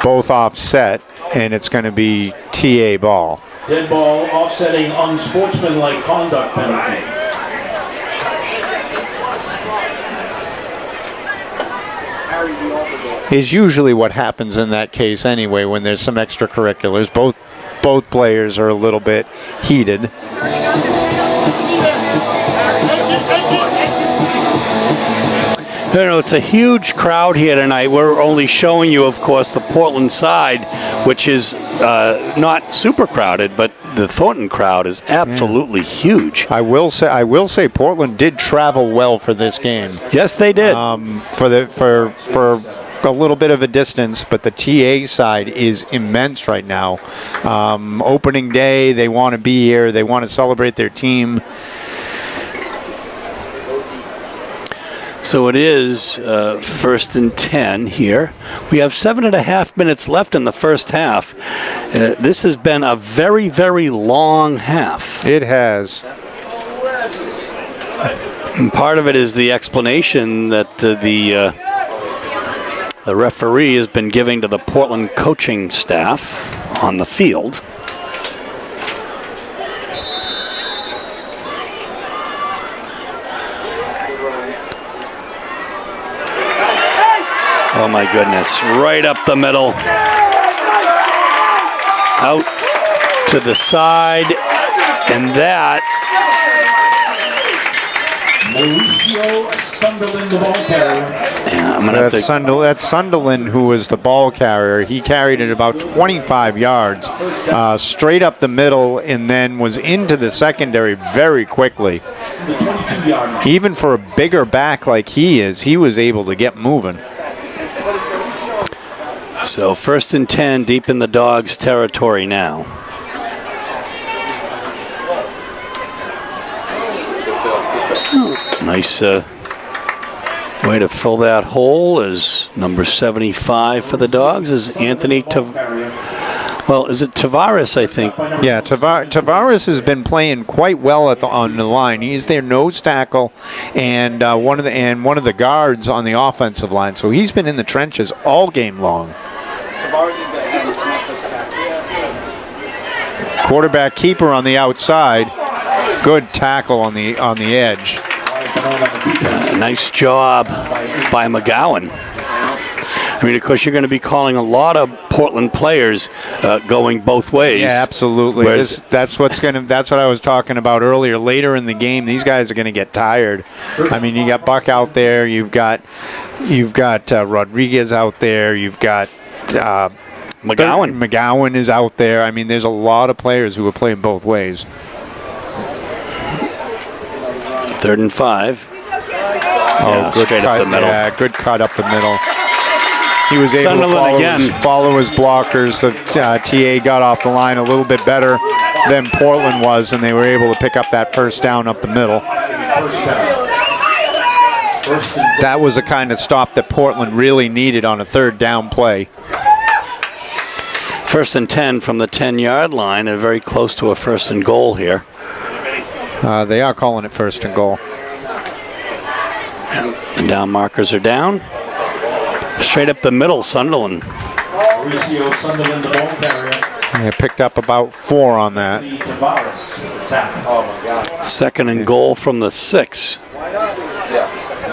both offset, and it's going to be TA ball. Dead ball offsetting unsportsmanlike conduct penalty. Is usually what happens in that case anyway when there's some extracurriculars. Both players are a little bit heated. You know, it's a huge crowd here tonight. We're only showing you, of course, the Portland side, which is not super crowded, but the Thornton crowd is absolutely huge. I will say Portland did travel well for this game. Yes, they did. For a little bit of a distance, but the TA side is immense right now. Opening day, they want to be here. They want to celebrate their team. So it is 1st and 10 here. We have 7.5 minutes left in the first half. This has been a very, very long half. It has. And part of it is the explanation that the referee has been giving to the Portland coaching staff on the field. Oh my goodness, right up the middle, out to the side, and that. Mauricio Sunderland, the ball carrier. Yeah, I'm gonna That's Sunderland, who was the ball carrier. He carried it about 25 yards, straight up the middle, and then was into the secondary very quickly. The 22-yard. Even for a bigger back like he is, he was able to get moving. So 1st and 10, deep in the Dogs' territory now. Nice way to fill that hole is number 75 for the Dogs is Anthony is it Tavares, I think? Yeah, Tavares has been playing quite well on the line. He's their nose tackle and one of the guards on the offensive line. So he's been in the trenches all game long. Tavares is the tackle. Quarterback keeper on the outside. Good tackle on the edge. Nice job by McGowan. I mean, of course, you're going to be calling a lot of Portland players going both ways. Yeah, absolutely. That's what I was talking about earlier. Later in the game, these guys are going to get tired. I mean, you got Buck out there. You've got Rodriguez out there. You've got McGowan is out there. I mean, there's a lot of players who are playing both ways. 3rd and 5. Oh, good straight cut. up the middle. Yeah, good cut up the middle. He was able Sunderland to follow his blockers. The TA got off the line a little bit better than Portland was, and they were able to pick up that first down up the middle. That was the kind of stop that Portland really needed on a 3rd down play. 1st and 10 from the 10-yard line, and very close to a 1st and goal here. They are calling it 1st and goal. And down markers are down. Straight up the middle, Sunderland. Mauricio Sunderland, the ball carrier. They picked up about 4 on that. Tavares with the tackle. Oh my God. 2nd and goal from the 6.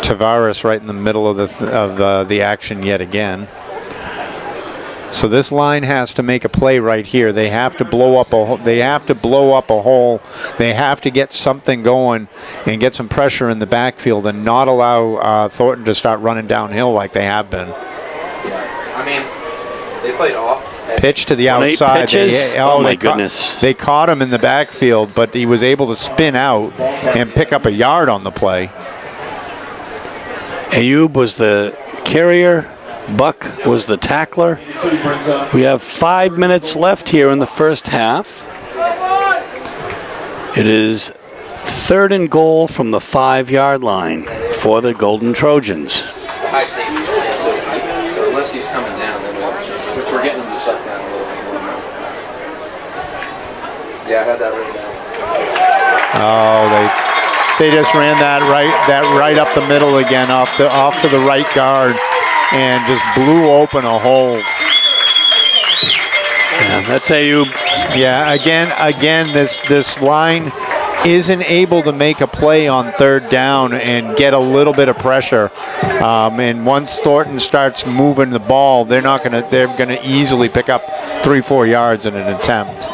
Tavares right in the middle of the action yet again. So this line has to make a play right here. They have to blow up a. They have to blow up a hole. They have to get something going and get some pressure in the backfield and not allow Thornton to start running downhill like they have been. I mean, they played off. Pitch to the 8 outside. pitches? Oh my goodness. They caught him in the backfield, but he was able to spin out and pick up a yard on the play. Ayub was the carrier. Buck was the tackler. We have 5 minutes left here in the first half. It is 3rd and goal from the 5-yard line for the Golden Trojans. High safety, so unless he's coming down, then we'll change. Which we're getting him to suck down a little bit more. Yeah, I had that written down. Oh, they just ran that right up the middle again, off to the right guard, and just blew open a hole. Yeah, that's Ayub. Yeah, again, this line isn't able to make a play on 3rd down and get a little bit of pressure. And once Thornton starts moving the ball, they're gonna easily pick up 3-4 yards in an attempt.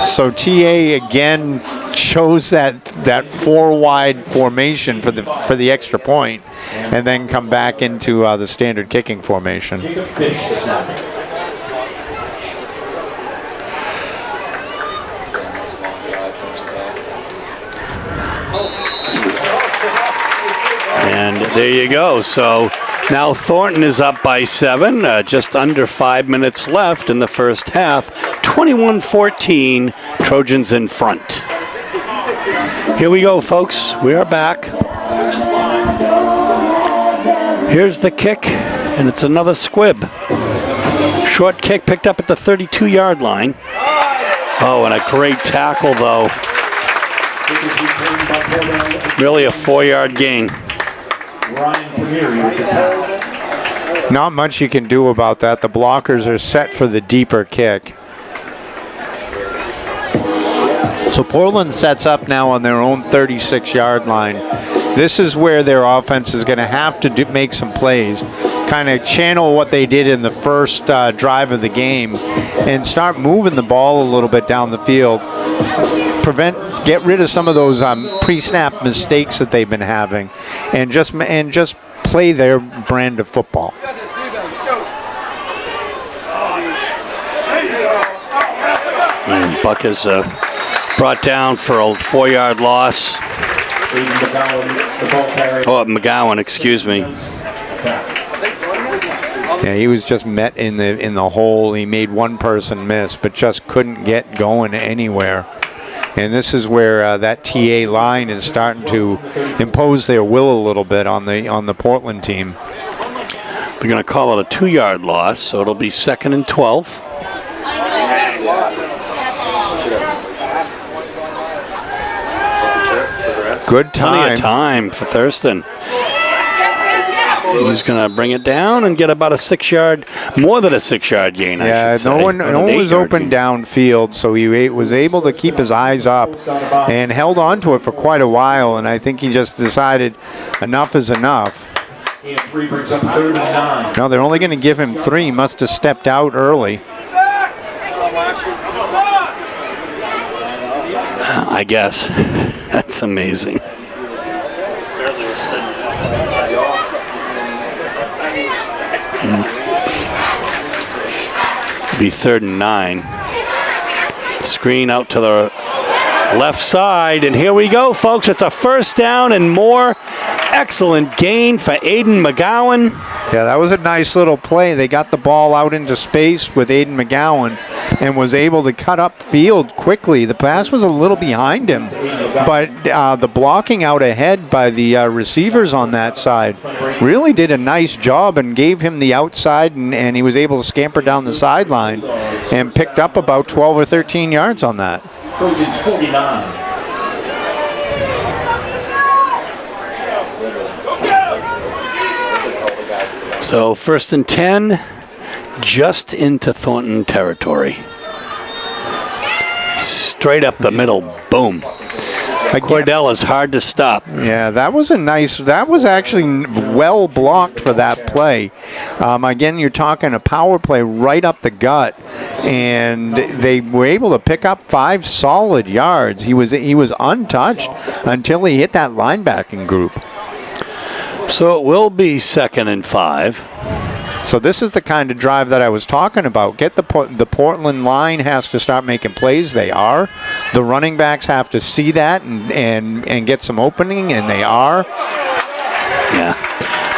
So TA again chose that 4-wide formation for the extra point, and then come back into the standard kicking formation. And there you go. So now Thornton is up by 7, just under 5 minutes left in the first half. 21-14, Trojans in front. Here we go, folks. We are back. Here's the kick, and it's another squib. Short kick picked up at the 32-yard line. Oh, and a great tackle, though. Really a 4-yard gain. Not much you can do about that. The blockers are set for the deeper kick. So Portland sets up now on their own 36-yard line. This is where their offense is going to have to make some plays, kind of channel what they did in the first drive of the game, and start moving the ball a little bit down the field. Get rid of some of those pre-snap mistakes that they've been having, and just play their brand of football. And Buck is brought down for a 4-yard loss. Oh, McGowan, excuse me. Yeah, he was just met in the hole. He made one person miss, but just couldn't get going anywhere. And this is where that TA line is starting to impose their will a little bit on the Portland team. They're going to call it a 2-yard loss, so it'll be 2nd and 12. Good time. Plenty of time for Thurston. He's going to bring it down and get about a 6-yard, more than a 6-yard gain, I should say. No one was open downfield, so he was able to keep his eyes up and held on to it for quite a while, and I think he just decided enough is enough. And 3 brings up 3rd and 9. No, they're only going to give him 3. He must have stepped out early. I guess. That's amazing. Be 3rd and 9. Screen out to the Left side, and here we go, folks. It's a first down and more. Excellent gain for Aiden McGowan. Yeah, that was a nice little play. They got the ball out into space with Aiden McGowan and was able to cut up field quickly. The pass was a little behind him, but the blocking out ahead by the receivers on that side really did a nice job and gave him the outside, and he was able to scamper down the sideline and picked up about 12 or 13 yards on that. Trojans 49. So 1st and 10, just into Thornton territory. Straight up the middle, boom. Cordell is hard to stop. Yeah, that was actually well blocked for that play. Again, you're talking a power play right up the gut, and they were able to pick up 5 solid yards. He was untouched until he hit that linebacking group. So it will be 2nd and 5. So this is the kind of drive that I was talking about. Get the Portland line has to start making plays. They are. The running backs have to see that and get some opening, and they are. Yeah.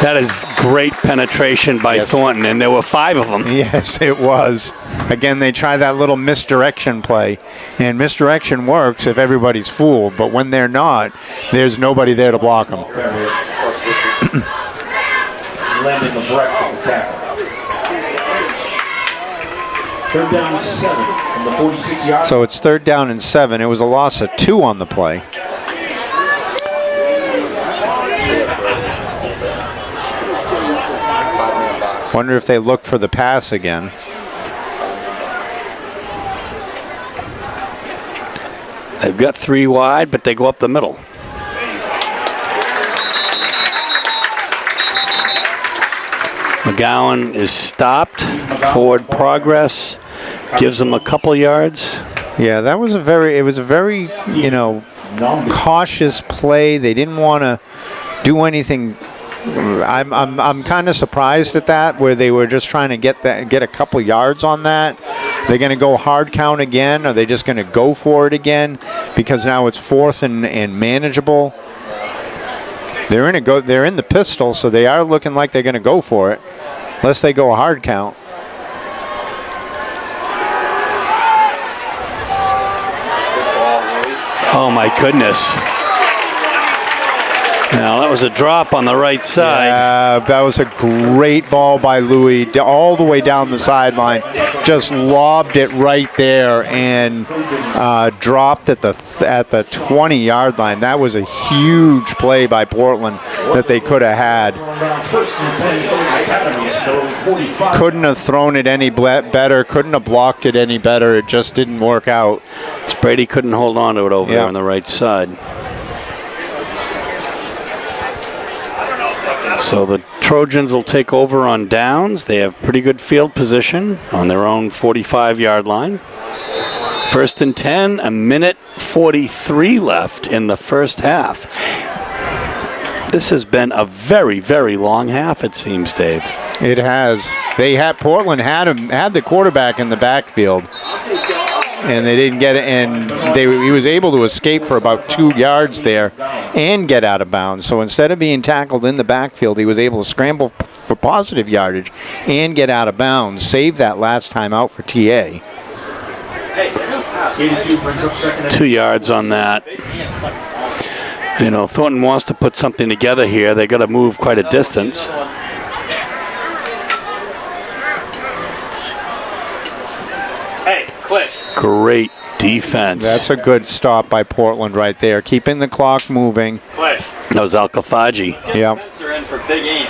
That is great penetration by Thornton, and there were 5 of them. Yes, it was. Again, they try that little misdirection play, and misdirection works if everybody's fooled, but when they're not, there's nobody there to block them. Landing the breadth of the tackle. 3rd down and 7 from the 46-yard. So it's 3rd down and 7. It was a loss of 2 on the play. Wonder if they look for the pass again. They've got 3 wide, but they go up the middle. McGowan is stopped. Forward progress gives him a couple yards. Yeah, that was a very cautious play. They didn't want to do anything. I'm kind of surprised at that, where they were just trying to get a couple yards on that. They're going to go hard count again. Are they just going to go for it again? Because now it's 4th and manageable. They're in the pistol, so they are looking like they're going to go for it, unless they go a hard count. Oh my goodness. Now that was a drop on the right side. Yeah, that was a great ball by Louis, all the way down the sideline. Just lobbed it right there and dropped at the 20-yard line. That was a huge play by Portland that they could have had. Couldn't have thrown it any better. Couldn't have blocked it any better. It just didn't work out. Brady couldn't hold on to it over there on the right side. So the Trojans will take over on downs. They have pretty good field position on their own 45-yard line. 1st and 10, a minute 43 left in the first half. This has been a very, very long half, it seems, Dave. It has. Portland had the quarterback in the backfield, and they didn't get it, and he was able to escape for about 2 yards there and get out of bounds. So instead of being tackled in the backfield, he was able to scramble for positive yardage and get out of bounds, save that last time out for TA. 2 yards on that. You know, Thornton wants to put something together here. They got to move quite a distance. Hey, Clish. Great defense. That's a good stop by Portland right there, keeping the clock moving. Clish. That was Al-Kafaji. Yep. Spencer in for big aim.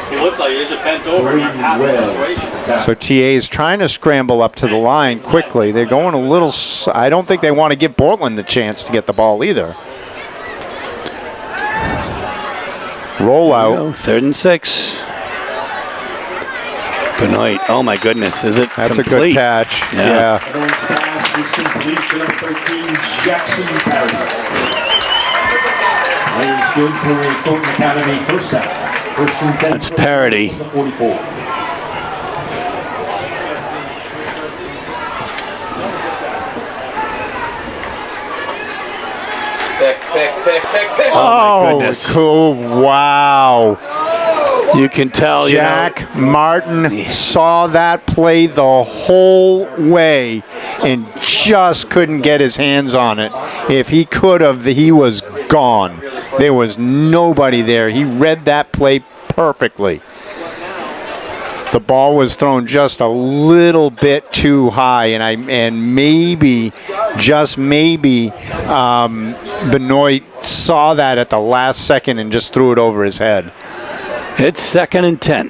He looks like he's just bent over in a passing situation. So TA is trying to scramble up to the line quickly. They're going a little. I don't think they want to give Portland the chance to get the ball either. Rollout. 3rd and 6. Benoit. Oh my goodness, is it That's complete? a good catch. Yeah. Benoit's pass is complete to number 13, Jackson Parody. Players good for a Thornton Academy first half. 1st and 10. That's Parody. 44. Pick. Oh, my goodness. Cool. Wow. You can tell, Jack Martin saw that play the whole way and just couldn't get his hands on it. If he could have, he was gone. There was nobody there. He read that play perfectly. The ball was thrown just a little bit too high, and maybe, just maybe, Benoit saw that at the last second and just threw it over his head. It's 2nd and 10.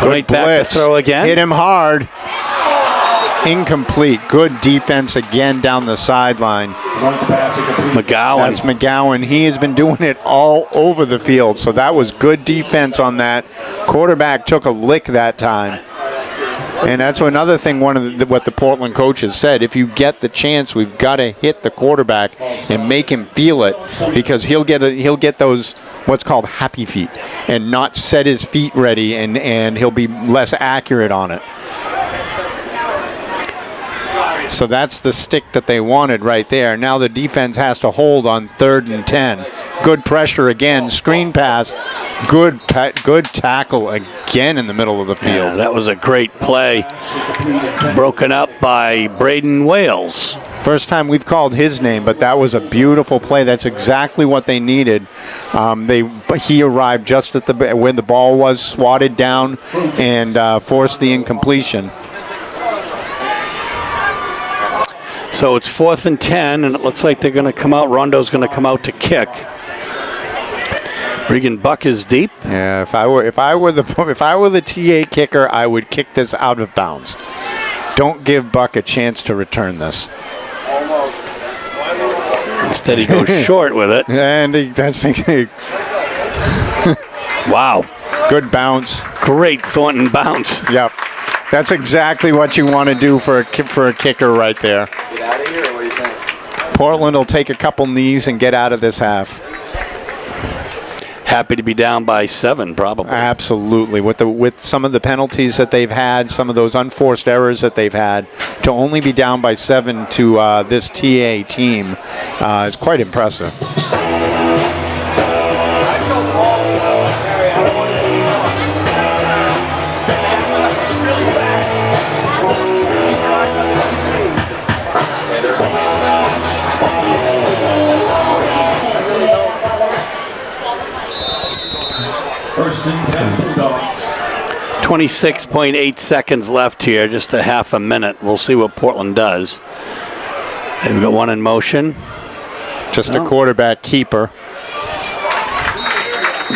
Good Back to blitz. throw again. Hit him hard. Incomplete. Good defense again down the sideline. McGowan. That's McGowan. He has been doing it all over the field, so that was good defense on that. Quarterback took a lick that time. And that's another thing, what the Portland coaches said. If you get the chance, we've got to hit the quarterback and make him feel it, because he'll get those what's called happy feet and not set his feet ready, and he'll be less accurate on it. So that's the stick that they wanted right there. Now the defense has to hold on 3rd and 10. Good pressure again. Screen pass. Good tackle again in the middle of the field. Yeah, that was a great play. Broken up by Braden Wales. First time we've called his name, but that was a beautiful play. That's exactly what they needed. He arrived just at when the ball was swatted down and forced the incompletion. So it's 4th and 10, and it looks like they're going to come out. Rondo's going to come out to kick. Regan Buck is deep. Yeah, if I were the TA kicker, I would kick this out of bounds. Don't give Buck a chance to return this. Instead, he goes short with it. And that's wow. Good bounce. Great Thornton bounce. Yep. That's exactly what you want to do for a kicker right there. Get out of here, or what are you saying? Portland will take a couple knees and get out of this half. Happy to be down by 7, probably. Absolutely. With some of the penalties that they've had, some of those unforced errors that they've had, to only be down by 7 to this TA team is quite impressive. First and 10 Bulldogs. 26.8 seconds left here, just a half a minute. We'll see what Portland does. They've got one in motion. Just a quarterback keeper.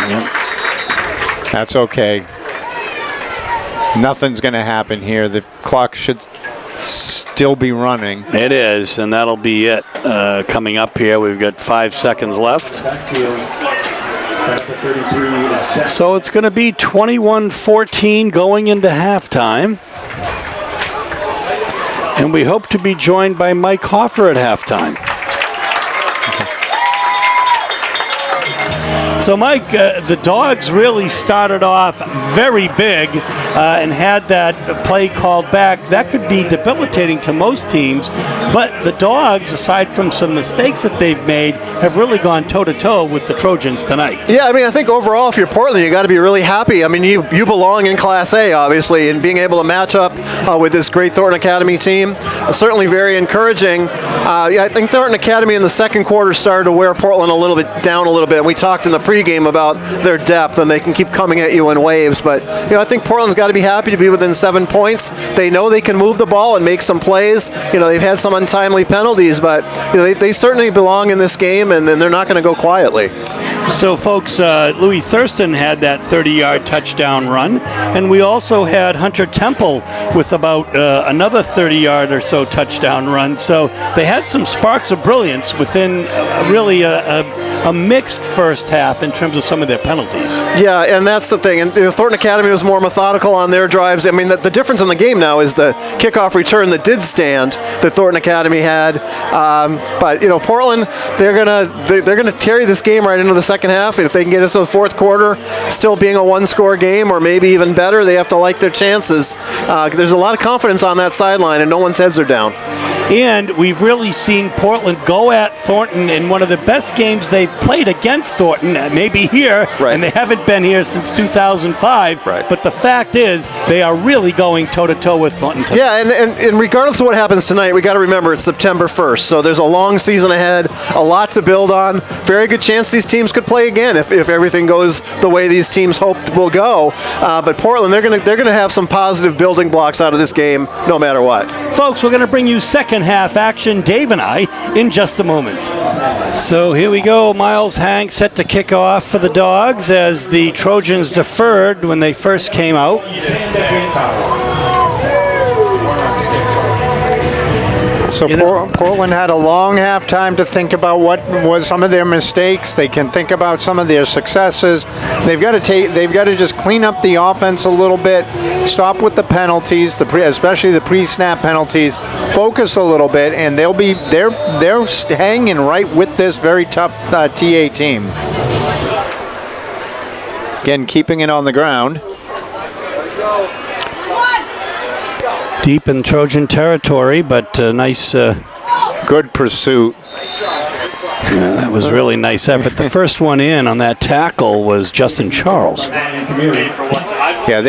Yep. That's okay. Nothing's going to happen here. The clock should still be running. It is, and that'll be it. Coming up here, we've got 5 seconds left. So it's going to be 21-14 going into halftime. And we hope to be joined by Mike Hoffer at halftime. So, Mike, the Dogs really started off very big and had that play called back. That could be debilitating to most teams, but the Dogs, aside from some mistakes that they've made, have really gone toe-to-toe with the Trojans tonight. Yeah, I mean, I think overall, if you're Portland, you got to be really happy. I mean, you belong in Class A, obviously, and being able to match up with this great Thornton Academy team, certainly very encouraging. I think Thornton Academy in the second quarter started to wear Portland a little bit down a little bit, and we talked in the pregame about their depth, and they can keep coming at you in waves. But I think Portland's got to be happy to be within 7 points. They know they can move the ball and make some plays. They've had some untimely penalties, but they certainly belong in this game, and then they're not going to go quietly. So, folks, Louis Thurston had that 30-yard touchdown run, and we also had Hunter Temple with about another 30-yard or so touchdown run. So they had some sparks of brilliance within really a mixed first half in terms of some of their penalties. Yeah, and that's the thing. And Thornton Academy was more methodical on their drives. I mean, the difference in the game now is the kickoff return that did stand that Thornton Academy had. But Portland, they're gonna carry this game right into the second half. If they can get us to the fourth quarter, still being a one-score game, or maybe even better, they have to like their chances. There's a lot of confidence on that sideline, and no one's heads are down. And we've really seen Portland go at Thornton in one of the best games they've played against Thornton, maybe here, Right. and they haven't been here since 2005. Right. But the fact is, they are really going toe-to-toe with Thornton tonight. Yeah, and regardless of what happens tonight, we got to remember it's September 1st, so there's a long season ahead, a lot to build on. Very good chance these teams could play again if everything goes the way these teams hope will go. But Portland, they're gonna have some positive building blocks out of this game, no matter what. Folks, we're going to bring you second half action, Dave and I, in just a moment. So here we go. Miles Hank set to kick off for the Dogs as the Trojans deferred when they first came out. So Portland had a long halftime to think about what was some of their mistakes. They can think about some of their successes. They've got to just clean up the offense a little bit, stop with the penalties, especially the pre-snap penalties. Focus a little bit, and they're hanging right with this very tough TA team. Again, keeping it on the ground. Deep in Trojan territory, but nice. Good pursuit. That was really nice effort. The first one in on that tackle was Justin Charles. Yeah,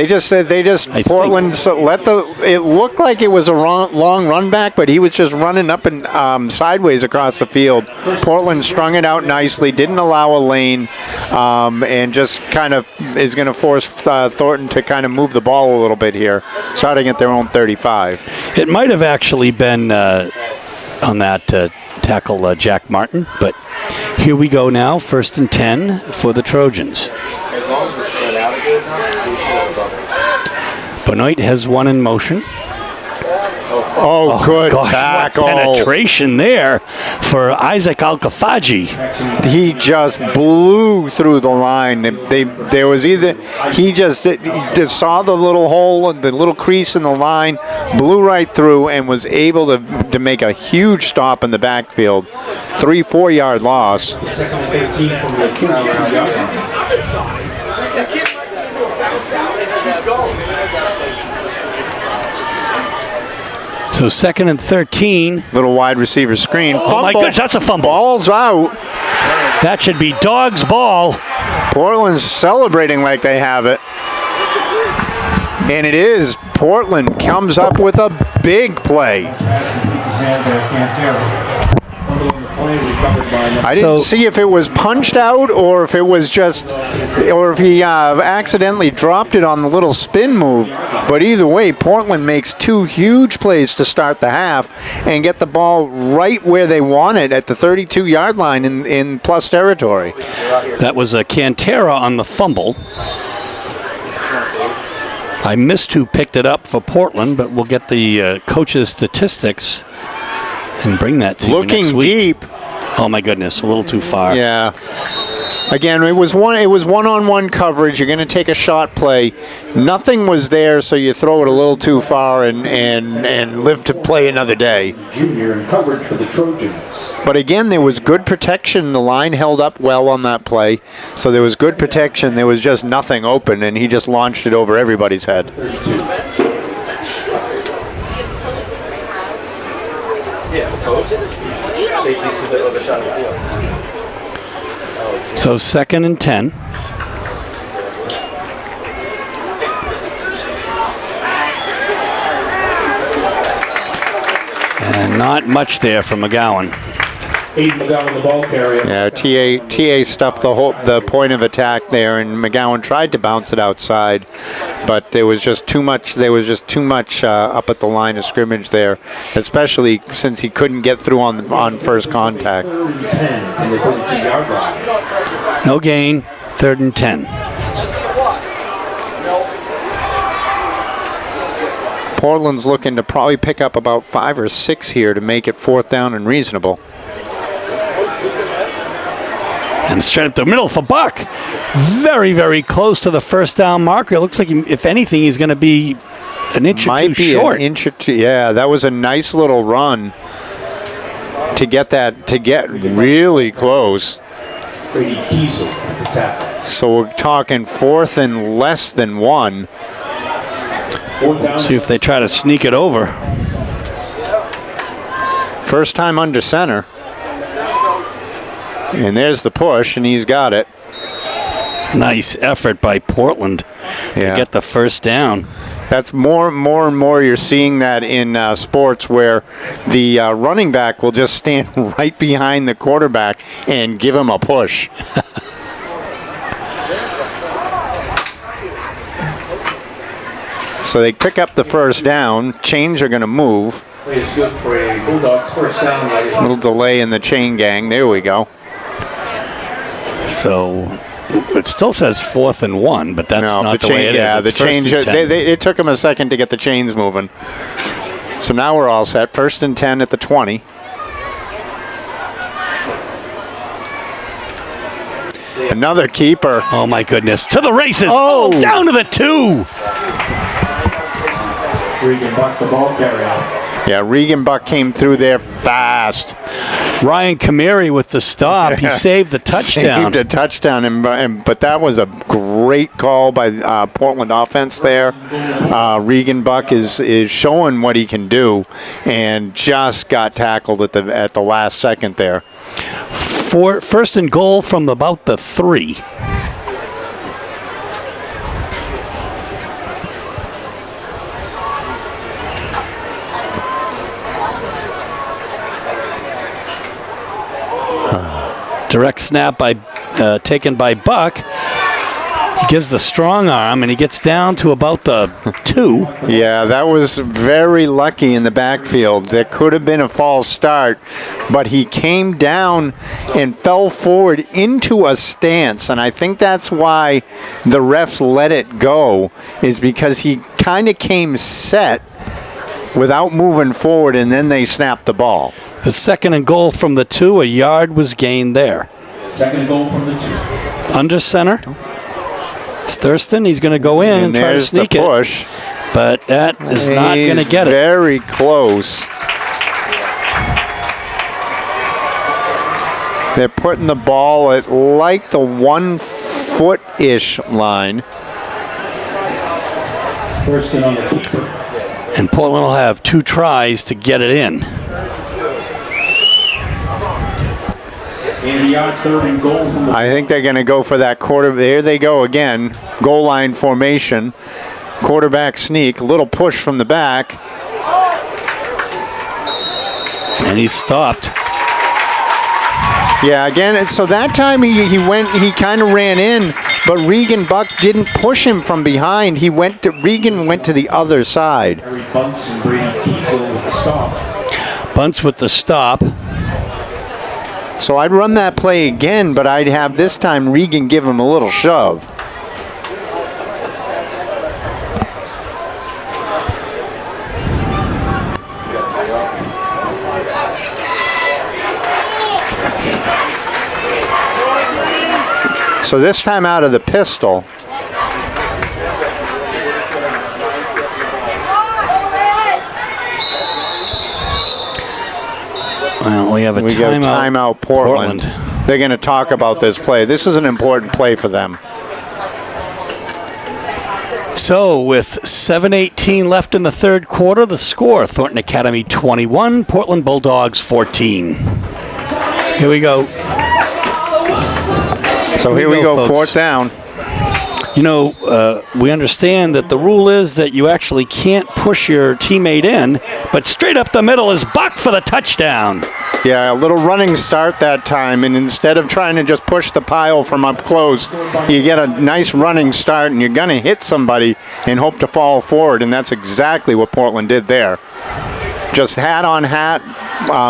Portland it looked like it was a long run back, but he was just running up and sideways across the field. Portland strung it out nicely, didn't allow a lane, and just kind of is going to force Thornton to kind of move the ball a little bit here, starting at their own 35. It might have actually been on that tackle Jack Martin, but here we go now, 1st and 10 for the Trojans. As long as we're spread out a good enough, we should have a bubble. Benoit has one in motion. Oh, good tackle. What penetration there for Isaac Alkafaji. He just blew through the line. There was either he just saw the little hole, the little crease in the line, blew right through, and was able to make a huge stop in the backfield. 3-4 yard loss. So 2nd and 13. Little wide receiver screen. Fumble. Oh my goodness, that's a fumble. Ball's out. That should be Dogs' ball. Portland's celebrating like they have it. And it is. Portland comes up with a big play. I didn't see if it was punched out or if it was just, or if he accidentally dropped it on the little spin move. But either way, Portland makes 2 huge plays to start the half and get the ball right where they want it at the 32-yard line in plus territory. That was a Cantera on the fumble. I missed who picked it up for Portland, but we'll get the coach's statistics and bring that to you next week. Looking deep. Oh my goodness, a little too far. Yeah. Again, it was one-on-one coverage. You're going to take a shot play. Nothing was there, so you throw it a little too far and live to play another day. Junior in coverage for the Trojans. But again, there was good protection. The line held up well on that play, so there was good protection. There was just nothing open, and he just launched it over everybody's head. 32. Yeah, post. Safety's a bit of a shot of the field. So 2nd and 10. And not much there from McGowan. Aiden McGowan, the ball carrier. Yeah, TA stuffed the point of attack there, and McGowan tried to bounce it outside, but there was just too much. There was just too much up at the line of scrimmage there, especially since he couldn't get through on first contact. 3rd and 10 from the 32-yard line. No gain, 3rd and 10. Portland's looking to probably pick up about 5 or 6 here to make it 4th down and reasonable. And straight up the middle for Buck. Very, very close to the first down marker. It looks like, if anything, he's going to be an inch or two short. An inch or two. Yeah, that was a nice little run to get really close. Brady Kiesel at the tackle. So we're talking 4th and less than 1. See if they try to sneak it over. First time under center. And there's the push, and he's got it. Nice effort by Portland to get the first down. That's more and more you're seeing that in sports where the running back will just stand right behind the quarterback and give him a push. So they pick up the first down. Chains are going to move. It's good for a Bulldogs first down. A little delay in the chain gang. There we go. So it still says 4th and 1, but that's not the way it is. Yeah, the change. It took them a second to get the chains moving. So now we're all set. 1st and 10 at the 20. Another keeper. Oh my goodness! To the races! Oh. Down to the 2. Regan Buck, the ball carrier. Yeah, Regan Buck came through there fast. Ryan Kamiri with the stop. He saved the touchdown. Saved a touchdown, but that was a great call by Portland offense there. Regan Buck is showing what he can do, and just got tackled at the last second there. First and goal from about the 3. Direct snap taken by Buck. He gives the strong arm, and he gets down to about the 2. Yeah, that was very lucky in the backfield. There could have been a false start, but he came down and fell forward into a stance, and I think that's why the refs let it go, is because he kind of came set without moving forward, and then they snapped the ball. The 2nd and goal from the 2, a yard was gained there. 2nd and goal from the 2. Under center. It's Thurston. He's going to go in and try to sneak the push. it. But that is not going to get it. Very close. They're putting the ball at like the 1 foot-ish line. Thurston on the keeper. And Portland will have 2 tries to get it in. In the yard, 3rd and goal from the I think they're going to go for that quarter. There they go again. Goal line formation. Quarterback sneak. Little push from the back. And he stopped. Yeah, again, so that time he kind of ran in, but Regan Buck didn't push him from behind. Regan went to the other side. Harry Bunce and Brady Kiesel with the stop. Bunce with the stop. So I'd run that play again, but I'd have this time Regan give him a little shove. So this time out of the pistol. Well, we have a timeout. Portland. They're going to talk about this play. This is an important play for them. So with 7:18 left in the 3rd quarter, the score, Thornton Academy 21, Portland Bulldogs 14. Here we go. So here we go, 4th down. You know, we understand that the rule is that you actually can't push your teammate in, but straight up the middle is Buck for the touchdown. Yeah, a little running start that time, and instead of trying to just push the pile from up close, you get a nice running start, and you're going to hit somebody and hope to fall forward, and that's exactly what Portland did there. Just hat on hat,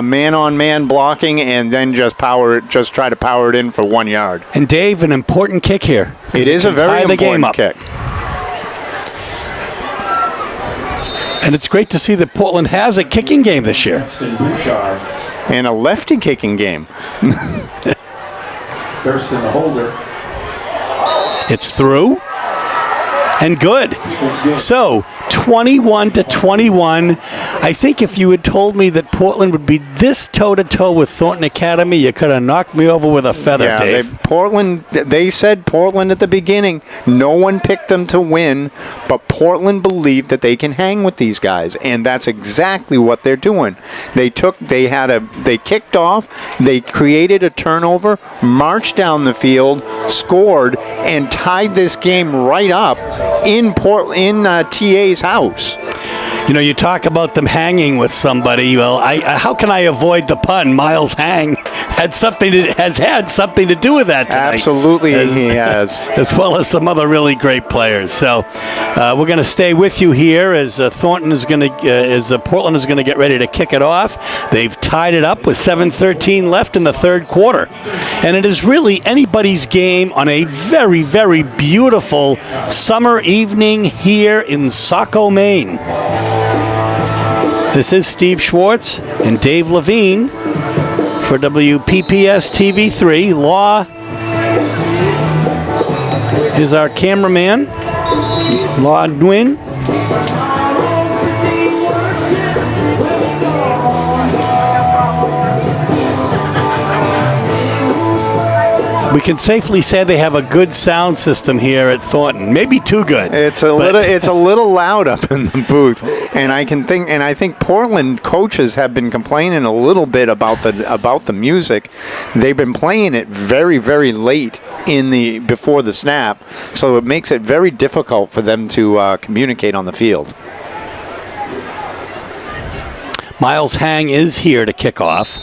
man on man blocking, and then just try to power it in for 1 yard. And Dave, an important kick here. It is a very important kick. And it's great to see that Portland has a kicking game this year. And a lefty kicking game. Thurston the holder. It's through. And good. So, 21-21. I think if you had told me that Portland would be this toe-to-toe with Thornton Academy, you could have knocked me over with a feather, Yeah, Dave. they said Portland at the beginning. No one picked them to win, but Portland believed that they can hang with these guys, and that's exactly what they're doing. They kicked off, they created a turnover, marched down the field, scored, and tied this game right up in TA's house. You know, you talk about them hanging with somebody. Well, how can I avoid the pun? Miles Hang has had something to do with that tonight. Absolutely, he has. As well as some other really great players. So we're going to stay with you here as Portland is going to get ready to kick it off. They've tied it up with 7:13 left in the third quarter, and it is really anybody's game on a very, very beautiful summer evening here in Saco, Maine. This is Steve Schwartz and Dave Levine for WPPS TV3. Law is our cameraman. Law Nguyen. We can safely say they have a good sound system here at Thornton. Maybe too good. It's a little loud up in the booth, and I think Portland coaches have been complaining a little bit about the music. They've been playing it very, very late before the snap, so it makes it very difficult for them to communicate on the field. Miles Hang is here to kick off.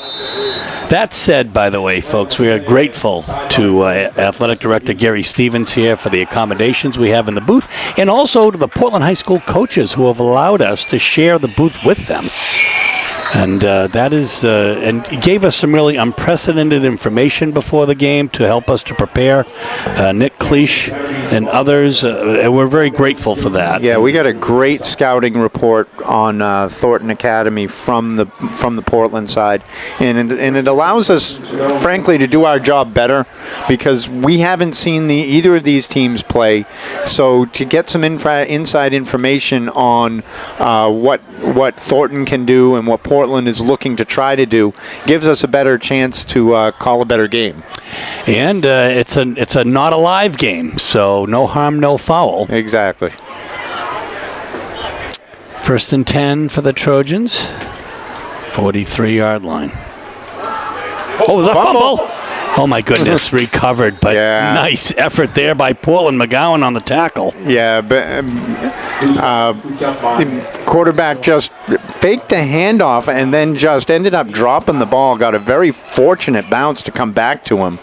That said, by the way, folks, we are grateful to Athletic Director Gary Stevens here for the accommodations we have in the booth, and also to the Portland High School coaches who have allowed us to share the booth with them. And and gave us some really unprecedented information before the game to help us to prepare. Nick Cleach and others, and we're very grateful for that. Yeah, we got a great scouting report on Thornton Academy from the Portland side, and it allows us, frankly, to do our job better because we haven't seen either of these teams play. So to get some inside information on what Thornton can do and what Portland is looking to try to do gives us a better chance to call a better game. And it's a not a live game, so no harm, no foul. Exactly. 1st and 10 for the Trojans. 43-yard line. Oh, it was a fumble. Oh, my goodness, recovered, but nice effort there by Portland. McGowan on the tackle. Yeah, but the quarterback just faked the handoff and then just ended up dropping the ball, got a very fortunate bounce to come back to him,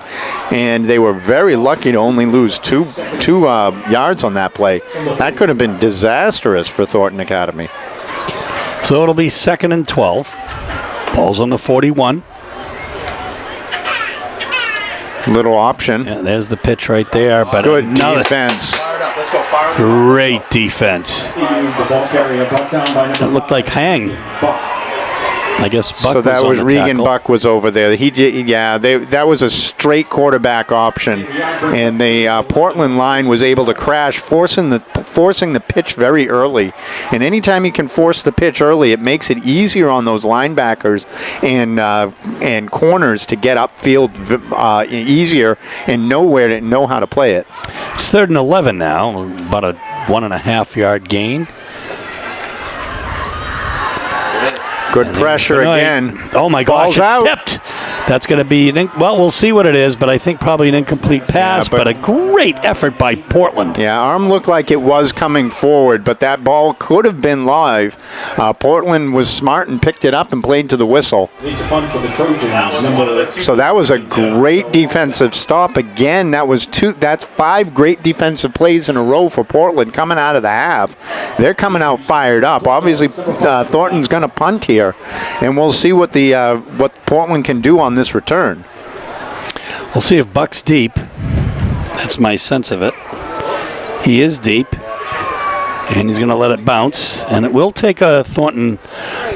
and they were very lucky to only lose two yards on that play. That could have been disastrous for Thornton Academy. So it'll be 2nd and 12. Ball's on the 41. Little option. Yeah, there's the pitch right there. But good defense. Great defense. It looked like Hang. I guess Buck so that was on the Regan tackle. Buck was over there. That was a straight quarterback option, and the Portland line was able to crash, forcing the pitch very early. And anytime you can force the pitch early, it makes it easier on those linebackers and corners to get upfield easier and know how to play it. It's 3rd and 11 now, about a 1.5-yard gain. Good pressure again. Oh, my gosh, it's tipped. That's going to be, we'll see what it is, but I think probably an incomplete pass, but a great effort by Portland. Yeah, arm looked like it was coming forward, but that ball could have been live. Portland was smart and picked it up and played to the whistle. So that was a great defensive stop. Again, that's 5 great defensive plays in a row for Portland coming out of the half. They're coming out fired up. Obviously, Thornton's going to punt here, and we'll see what Portland can do on this return. We'll see if Buck's deep. That's my sense of it. He is deep. And he's going to let it bounce, and it will take a Thornton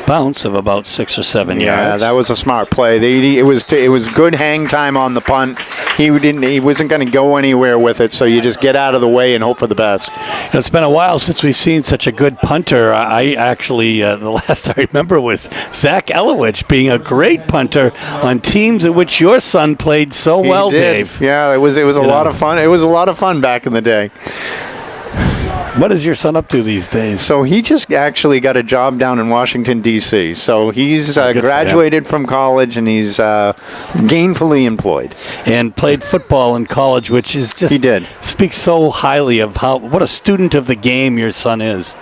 bounce of about 6 or 7 Yeah, yards. that was a smart play. It was good hang time on the punt. He wasn't going to go anywhere with it, so you just get out of the way and hope for the best. It's been a while since we've seen such a good punter. I actually, the last I remember was Zach Elowich being a great punter on teams at which your son played so well, He did. Dave. Yeah, it was a lot of fun. It was a lot of fun back in the day. What is your son up to these days? So he just actually got a job down in Washington, D.C. So he's Good for graduated from college, and he's gainfully employed. And played football in college, which is just He did. speaks so highly of what a student of the game your son is.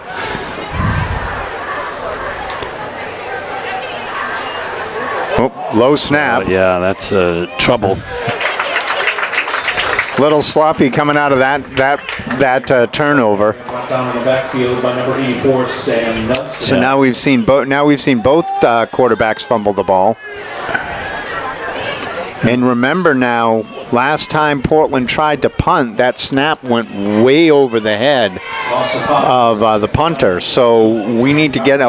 Oh, low snap. Yeah, that's trouble. Little sloppy coming out of that turnover. Brought down in the backfield by number 84, Sam Nelson. So now we've seen both quarterbacks fumble the ball. And remember now, last time Portland tried to punt, that snap went way over the head of the punter. So we need to get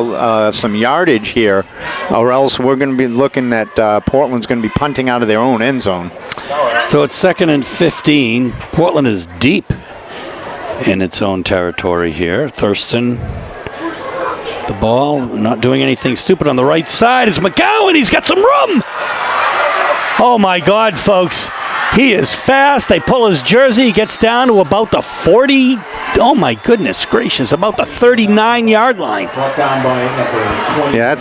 some yardage here, or else we're going to be looking at Portland's going to be punting out of their own end zone. So it's 2nd and 15. Portland is deep in its own territory here. Thurston, the ball, not doing anything stupid on the right side. It's McGowan. He's got some room. Oh, my God, folks. He is fast. They pull his jersey. He gets down to about the 40. Oh, my goodness gracious. About the 39-yard line. Brought down by number 20. Yeah,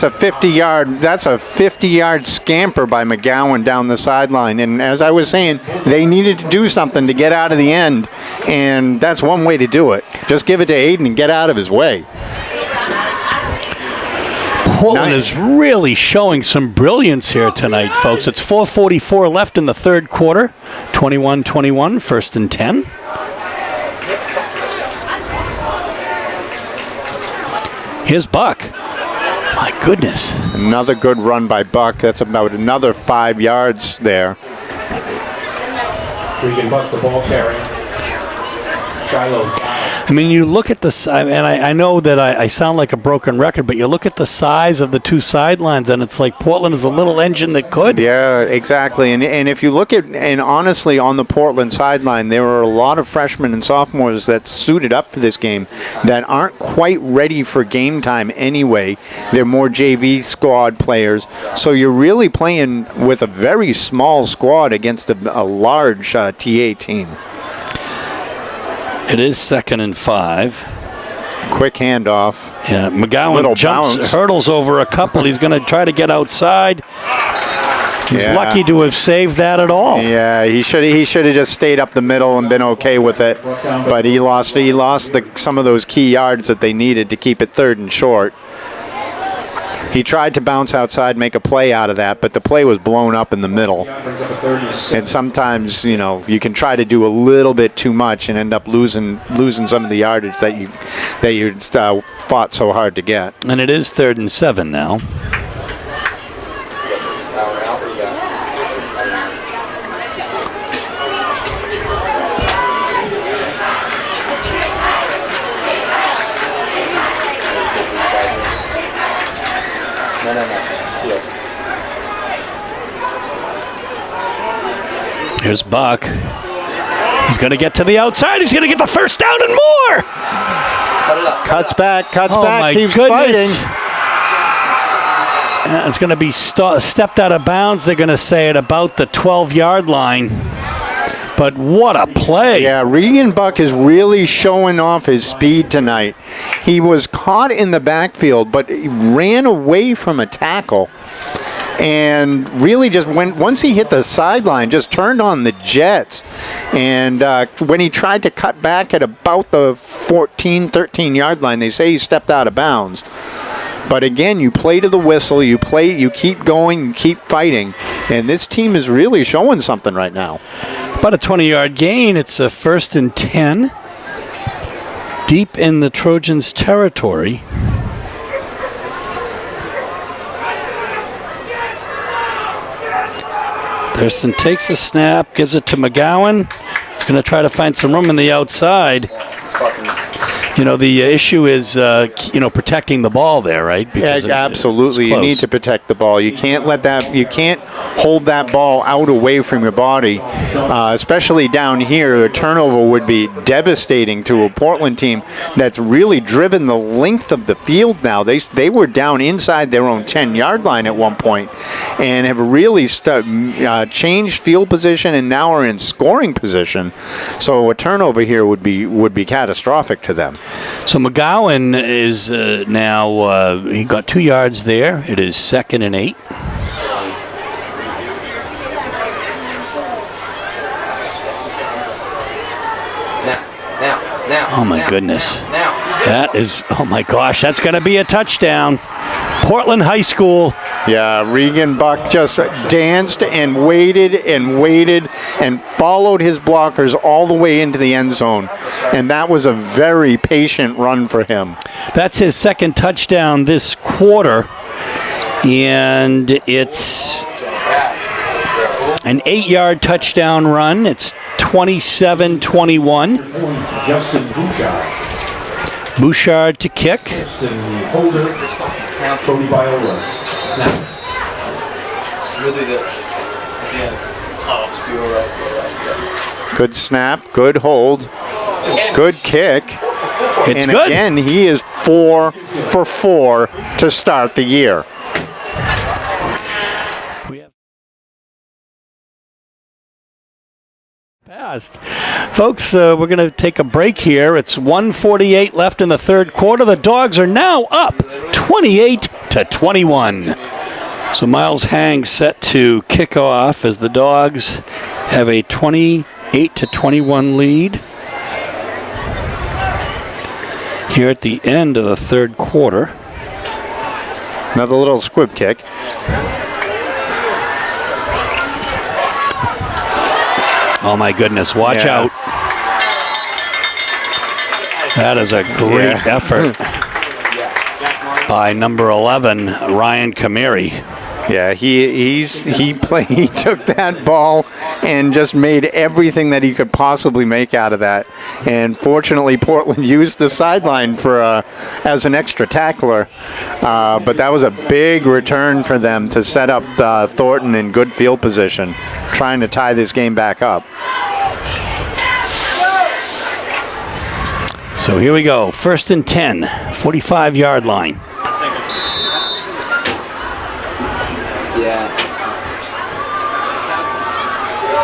that's a 50-yard scamper by McGowan down the sideline. And as I was saying, they needed to do something to get out of the end, and that's one way to do it. Just give it to Aiden and get out of his way. Portland is really showing some brilliance here tonight, folks. It's 4:44 left in the third quarter. 21-21, 1st and 10. Here's Buck. My goodness. Another good run by Buck. That's about another 5 yards there. Regan Buck, the ball carrying. Shiloh. I mean, you look at the, and I know that I sound like a broken record, but you look at the size of the two sidelines, and it's like Portland is a little engine that could. Yeah, exactly. And if you look at, and honestly, on the Portland sideline, there are a lot of freshmen and sophomores that suited up for this game that aren't quite ready for game time anyway. They're more JV squad players. So you're really playing with a very small squad against a large TA team. It is 2nd and 5. Quick handoff. Yeah, McGowan Little jumps, bounce. hurdles over a couple. He's going to try to get outside. He's Yeah. lucky to have saved that at all. Yeah, he should have just stayed up the middle and been okay with it. But he lost some of those key yards that they needed to keep it 3rd and short. He tried to bounce outside, make a play out of that, but the play was blown up in the middle. Brings up a 37. And sometimes, you can try to do a little bit too much and end up losing some of the yardage that you fought so hard to get. And it is 3rd and 7 now. Here's Buck. He's going to get to the outside. He's going to get the first down and more. Cuts back, Oh, my keeps goodness. fighting. It's going to be stepped out of bounds. They're going to say at about the 12-yard line. But what a play. Yeah, Regan Buck is really showing off his speed tonight. He was caught in the backfield, but he ran away from a tackle. And really just once he hit the sideline, just turned on the jets. And when he tried to cut back at about the 14, 13-yard line, they say he stepped out of bounds. But again, you play to the whistle, you keep going, you keep fighting. And this team is really showing something right now. About a 20-yard gain. It's a 1st and 10. Deep in the Trojans' territory. Thurston takes a snap, gives it to McGowan. He's going to try to find some room in the outside. You know, the issue is, protecting the ball there, right? Yeah, absolutely. You need to protect the ball. You can't you can't hold that ball out away from your body, especially down here. A turnover would be devastating to a Portland team that's really driven the length of the field now. They were down inside their own 10-yard line at one point and have really changed field position and now are in scoring position. So a turnover here would be catastrophic to them. So McGowan is now, he got 2 yards there. It is 2nd and 8. Oh my goodness. That is, oh my gosh, that's going to be a touchdown. Portland High School. Yeah, Regan Buck just danced and waited and followed his blockers all the way into the end zone. And that was a very patient run for him. That's his 2nd touchdown this quarter. And it's an 8-yard touchdown run. It's 27-21. Justin Bouchard. Bouchard to kick. Holder. Cody Viola. Snap. Really good. Do it right. Good snap, good hold, good kick. It's and good. Again, he is 4 for 4 to start the year. Folks, we're going to take a break here. It's 1:48 left in the third quarter. The Dogs are now up 28-21. So Miles Hang set to kick off as the Dogs have a 28-21 lead here at the end of the third quarter. Another little squib kick. Oh my goodness, watch out. That is a great effort by number 11, Ryan Kamiri. Yeah, he took that ball and just made everything that he could possibly make out of that. And fortunately, Portland used the sideline for as an extra tackler. But that was a big return for them to set up Thornton in good field position, trying to tie this game back up. So here we go, 1st and 10, 45-yard line.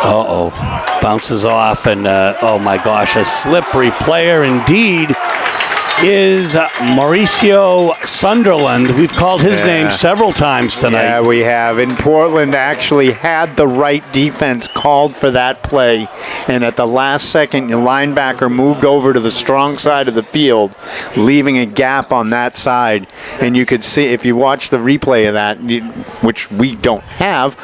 Uh-oh, bounces off, and oh my gosh, a slippery player indeed is Mauricio Sunderland. We've called his name several times tonight. Yeah, we have. And Portland actually had the right defense called for that play. And at the last second, your linebacker moved over to the strong side of the field, leaving a gap on that side. And you could see, if you watch the replay of that, which we don't have,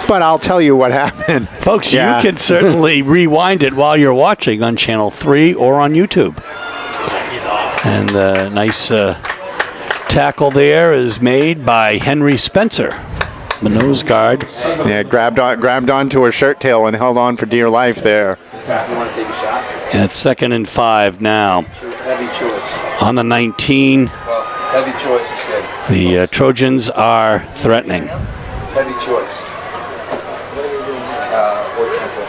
but I'll tell you what happened. Folks, you can certainly rewind it while you're watching on Channel 3 or on YouTube. And the nice tackle there is made by Henry Spencer, the nose guard. Yeah, grabbed onto her shirt tail and held on for dear life there. You want to take a shot? And it's 2nd and 5 now. Heavy choice. On the 19. Well, heavy choice is good. The Trojans are threatening. Heavy choice. Or tempo.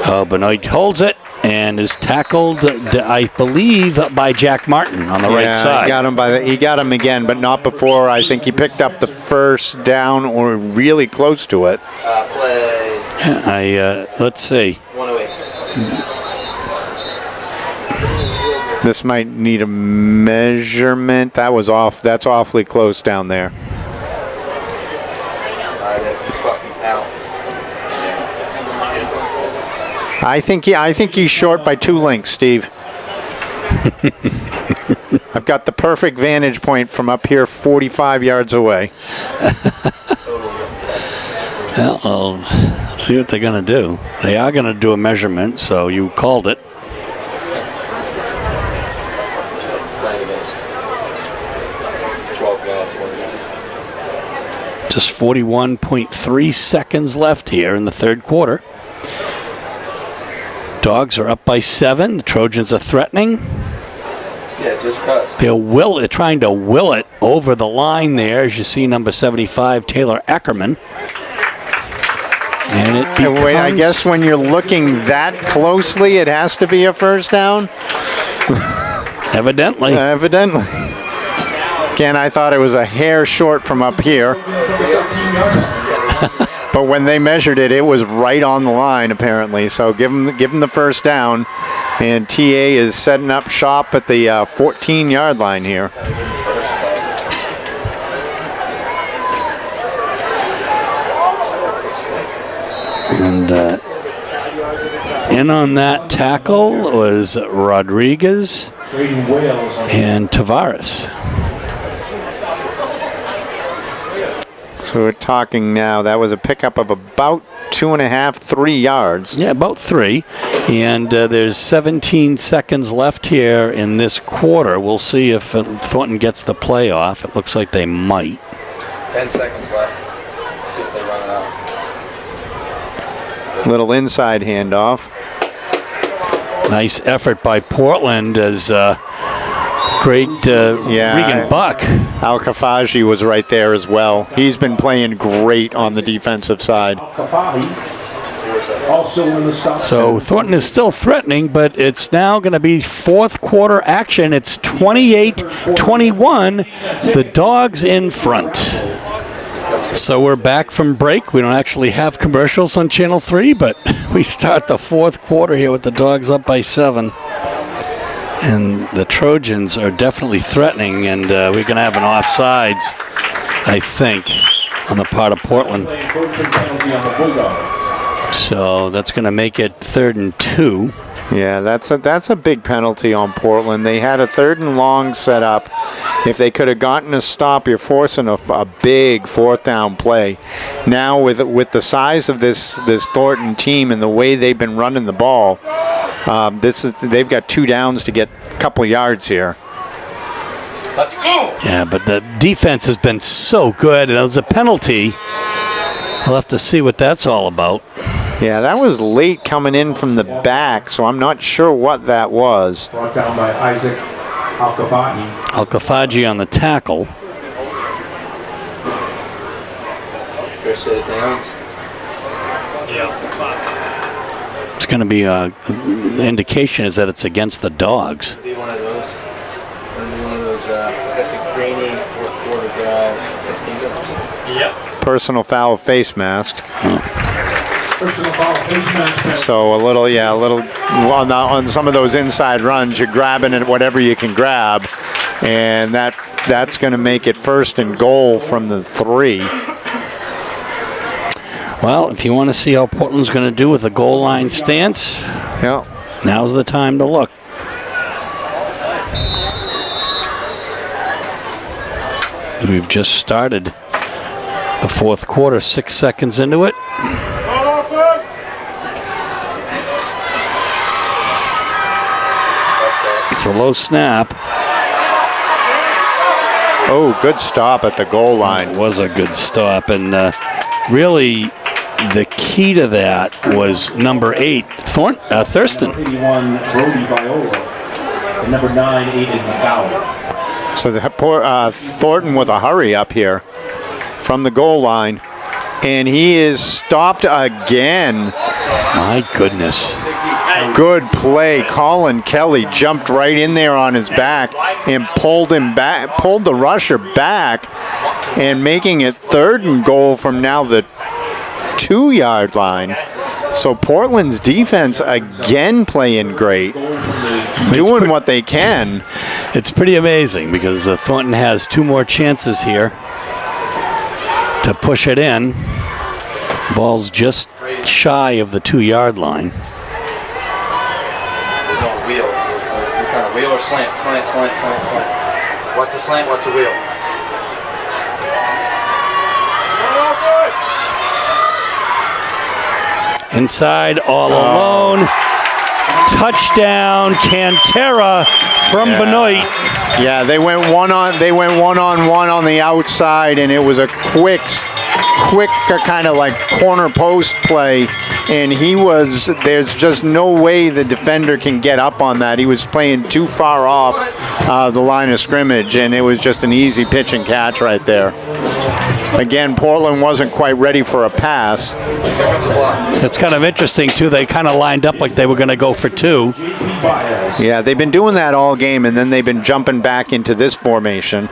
Oh, Benoit holds it and is tackled, I believe, by Jack Martin on the right side. He got him again, but not before. I think he picked up the first down or really close to it. Play. Let's see. 108. This might need a measurement. That was off. That's awfully close down there. He's fucking out. I think he's short by 2 lengths, Steve. I've got the perfect vantage point from up here 45 yards away. Well, let's see what they're going to do. They are going to do a measurement, so you called it. Just 41.3 seconds left here in the third quarter. Dogs are up by 7. The Trojans are threatening. Yeah, just cuz. They're trying to will it over the line there, as you see number 75, Taylor Ackerman. And it becomes, Wait, I guess when you're looking that closely, it has to be a first down? evidently. Evidently. Again, I thought it was a hair short from up here. But when they measured it, it was right on the line, apparently. So give them the first down. And TA is setting up shop at the 14-yard line here. And in on that tackle was Rodriguez and Tavares. So we're talking now, that was a pickup of about 2.5, 3 yards. Yeah, about 3. And there's 17 seconds left here in this quarter. We'll see if Thornton gets the playoff. It looks like they might. 10 seconds left. See if they run it out. Little inside handoff. Nice effort by Portland as great Regan Buck. Al-Khafaji was right there as well. He's been playing great on the defensive side. So Thornton is still threatening, but it's now going to be fourth quarter action. It's 28-21. The Dogs in front. So we're back from break. We don't actually have commercials on Channel 3, but we start the fourth quarter here with the Dogs up by 7. And the Trojans are definitely threatening, and we're going to have an offsides, I think, on the part of Portland. So that's going to make it 3rd and 2. Yeah, that's a big penalty on Portland. They had a 3rd and long set up. If they could have gotten a stop, you're forcing a big 4th down play. Now with the size of this Thornton team and the way they've been running the ball, they've got 2 downs to get a couple yards here. Let's go! Yeah, but the defense has been so good. And there's a penalty. We'll have to see what that's all about. Yeah, that was late coming in from the back, so I'm not sure what that was. Brought down by Isaac Al-Khafaji. Al-Khafaji on the tackle. First set of downs. It's going to be the indication is that it's against the Dogs. Do one of those. One of those, I guess, a grainy fourth quarter drive, 15 yards. Yep. Personal foul face mask. Personal foul, face mask. So a little on some of those inside runs, you're grabbing at whatever you can grab, and that's going to make it 1st and goal from the 3. Well, if you want to see how Portland's going to do with the goal line stance, Yeah. now's the time to look. We've just started the fourth quarter, 6 seconds into it. It's a low snap. Oh, good stop at the goal line. It was a good stop, and really the key to that was number 8, Thurston. 81, Brody Viola. And number 9, Aiden McGowan. So the Thornton with a hurry up here from the goal line, and he is stopped again. My goodness. Good play. Colin Kelly jumped right in there on his back and pulled the rusher back, and making it 3rd and goal from now the 2-yard line. So Portland's defense again playing great, doing what they can. It's pretty amazing because Thornton has 2 more chances here to push it in. Ball's just shy of the 2-yard line. They're going wheel. So it's some kind of wheel or slant. What's a slant? What's a wheel? Inside, all alone. Touchdown, Cantera from Benoit. Yeah, they went one on one on the outside, and it was a quick kind of like corner post play and there's just no way the defender can get up on that. He was playing too far off the line of scrimmage, and it was just an easy pitch and catch right there. Again, Portland wasn't quite ready for a pass. That's kind of interesting, too. They kind of lined up like they were going to go for 2. Yeah, they've been doing that all game, and then they've been jumping back into this formation.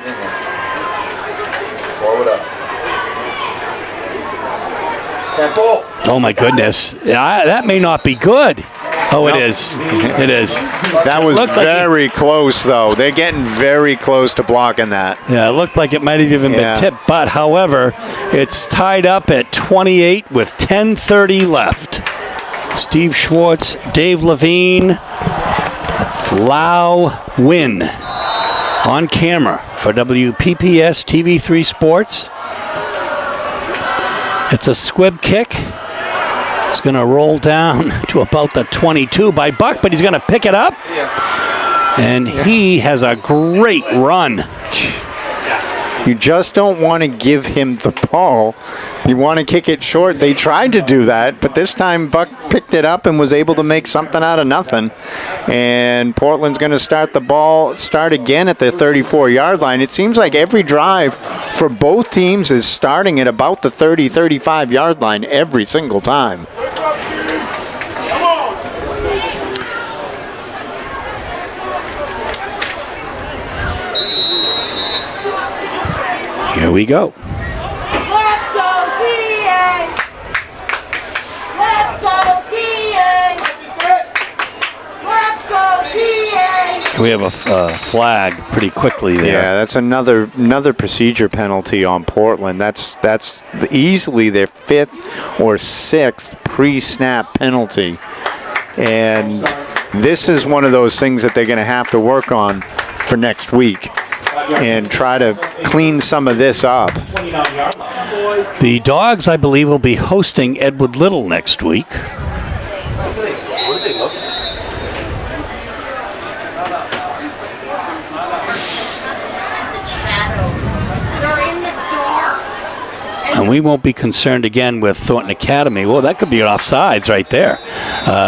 Forward up. Tempo. Oh, my goodness. That may not be good. Oh, it is. It is. That was very close, though. They're getting very close to blocking that. Yeah, it looked like it might have even been tipped. But, however, it's tied up at 28 with 10:30 left. Steve Schwartz, Dave Levine, Lau Win on camera for WPPS TV3 Sports. It's a squib kick. It's going to roll down to about the 22 by Buck, but he's going to pick it up. And he has a great run. You just don't want to give him the ball. You want to kick it short. They tried to do that, but this time Buck picked it up and was able to make something out of nothing. And Portland's going to start again at the 34-yard line. It seems like every drive for both teams is starting at about the 30, 35-yard line every single time. Here we go. Let's go, TA! Let's go, TA! Let's go, TA! We have a flag pretty quickly there. Yeah, that's another procedure penalty on Portland. That's easily their 5th or 6th pre-snap penalty. And this is one of those things that they're going to have to work on for next week and try to clean some of this up. The Dogs, I believe, will be hosting Edward Little next week. What are they looking at? And we won't be concerned again with Thornton Academy. Well, that could be an offsides right there.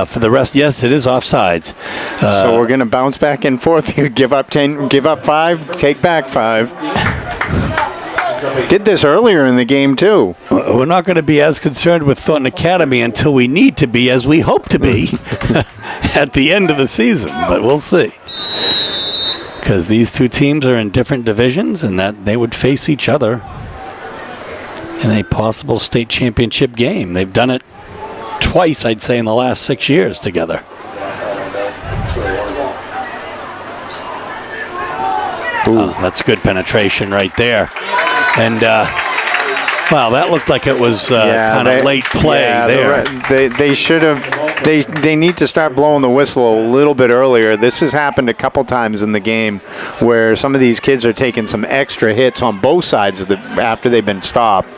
For the rest, yes, it is offsides. So we're going to bounce back and forth. You give up 10, give up 5, take back 5. Did this earlier in the game, too. We're not going to be as concerned with Thornton Academy until we need to be, as we hope to be, at the end of the season. But we'll see. Because these two teams are in different divisions, and that they would face each other in a possible state championship game. They've done it twice, I'd say, in the last 6 years together. Ooh, that's good penetration right there. And, well, that looked like it was kind of late play there. They should have. They need to start blowing the whistle a little bit earlier. This has happened a couple times in the game where some of these kids are taking some extra hits on both sides after they've been stopped.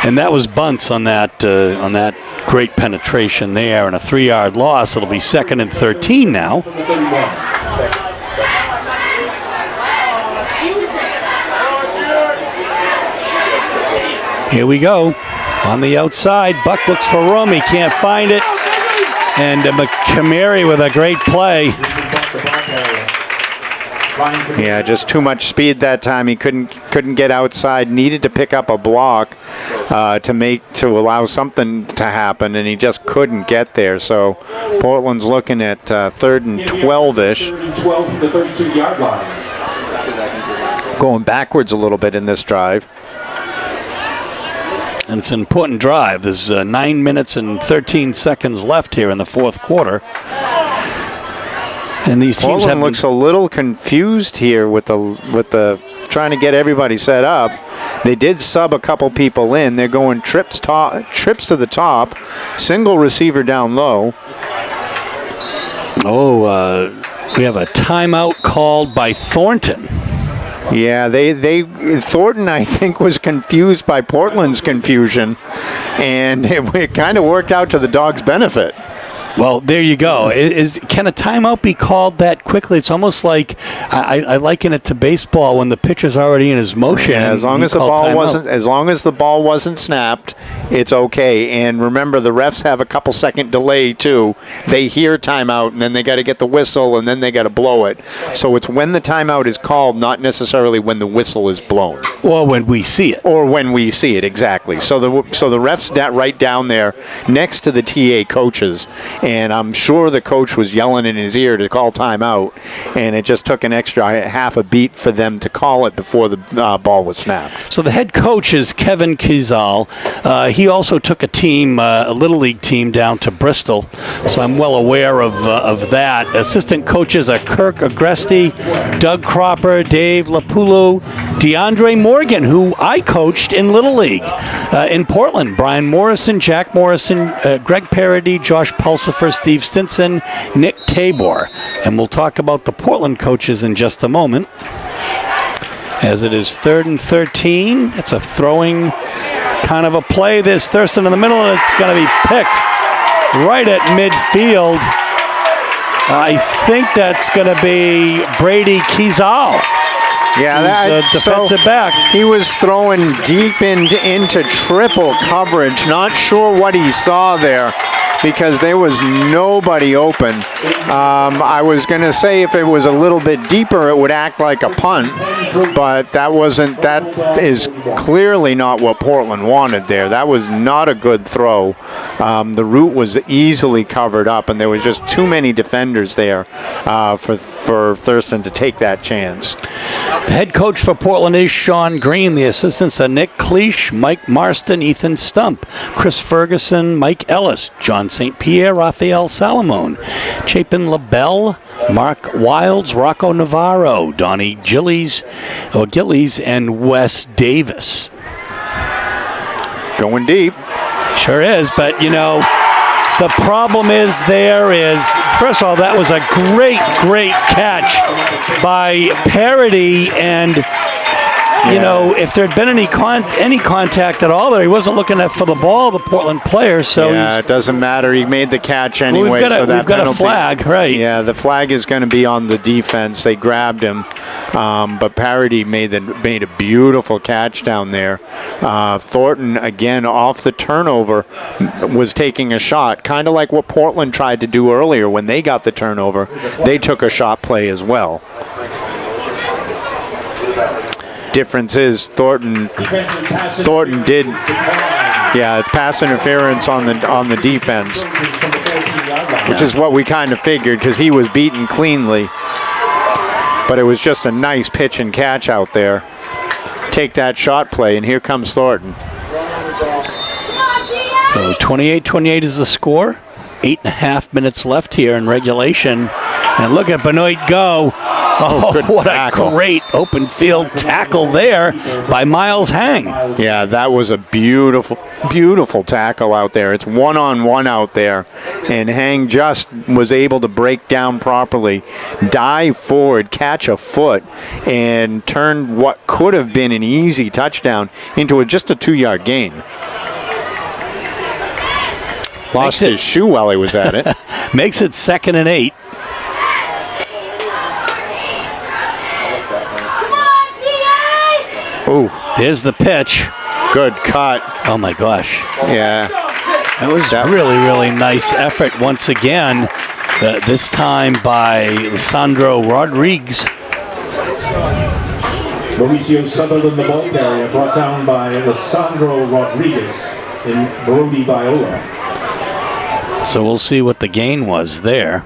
And that was bunts on that great penetration there, and a 3-yard loss. It'll be 2nd and 13 now. Here we go. On the outside, Buck looks for room. He can't find it. And McCamary with a great play. Yeah, just too much speed that time. He couldn't get outside. Needed to pick up a block to allow something to happen, and he just couldn't get there. So Portland's looking at 3rd and 12-ish. 12 to the 32-yard line. Going backwards a little bit in this drive. And it's an important drive. There's 9 minutes and 13 seconds left here in the 4th quarter. And these teams Portland looks a little confused here with the trying to get everybody set up. They did sub a couple people in. They're going trips to the top, single receiver down low. We have a timeout called by Thornton. Yeah, Thornton, I think, was confused by Portland's confusion, and it kind of worked out to the Dogs' benefit. Well, there you go. Can a timeout be called that quickly? It's almost like I liken it to baseball when the pitcher's already in his motion. Yeah, as long as the ball wasn't snapped, it's okay. And remember, the refs have a couple second delay too. They hear timeout, and then they got to get the whistle, and then they got to blow it. So it's when the timeout is called, not necessarily when the whistle is blown. Or when we see it. Or when we see it, exactly. So the refs right down there next to the TA coaches. And I'm sure the coach was yelling in his ear to call timeout, and it just took an extra half a beat for them to call it before the ball was snapped. So the head coach is Kevin Kizal. He also took a team, a Little League team, down to Bristol, so I'm well aware of that. Assistant coaches are Kirk Agresti, Doug Cropper, Dave Lapulu, DeAndre Morgan, who I coached in Little League in Portland, Brian Morrison, Jack Morrison, Greg Parody, Josh Pulsifer, Steve Stinson, Nick Tabor. And we'll talk about the Portland coaches in just a moment. As it is 3rd and 13, it's a throwing kind of a play. There's Thurston in the middle, and it's going to be picked right at midfield. I think that's going to be Brady Kizal. Yeah, that's defensive back. He was throwing deep into triple coverage. Not sure what he saw there, because there was nobody open. I was going to say if it was a little bit deeper, it would act like a punt, but that wasn't. That is clearly not what Portland wanted there. That was not a good throw. The route was easily covered up, and there was just too many defenders there for Thurston to take that chance. The head coach for Portland is Sean Green. The assistants are Nick Cleash, Mike Marston, Ethan Stump, Chris Ferguson, Mike Ellis, John St. Pierre, Rafael Salamone, Chapin LaBelle, Mark Wilds, Rocco Navarro, Donnie Gillies, and Wes Davis. Going deep. Sure is, but the problem is first of all, that was a great catch by Parody, and if there had been any contact at all there, he wasn't looking for the ball, the Portland player. So it doesn't matter. He made the catch anyway. We've got a flag, right? Yeah, the flag is going to be on the defense. They grabbed him, but Parody made a beautiful catch down there. Thornton again off the turnover was taking a shot, kind of like what Portland tried to do earlier when they got the turnover. They took a shot play as well. Difference is Thornton did, it's pass interference on the defense, which is what we kind of figured because he was beaten cleanly. But it was just a nice pitch and catch out there. Take that shot play, and here comes Thornton. So 28-28 is the score. 8.5 minutes left here in regulation. And look at Benoit go. Oh, what tackle. A great open field tackle there by Miles Hang. Yeah, that was a beautiful tackle out there. It's one-on-one out there, and Hang just was able to break down properly, dive forward, catch a foot, and turn what could have been an easy touchdown into just a 2-yard gain. Lost his shoe while he was at it. Makes it 2nd and 8. Ooh, there's the pitch. Good cut. Oh my gosh. Yeah. That was really nice effort once again. This time by Lisandro Rodriguez. Mauricio Sutherland, the ball carrier, brought down by Lisandro Rodriguez in Brody Viola. So we'll see what the gain was there.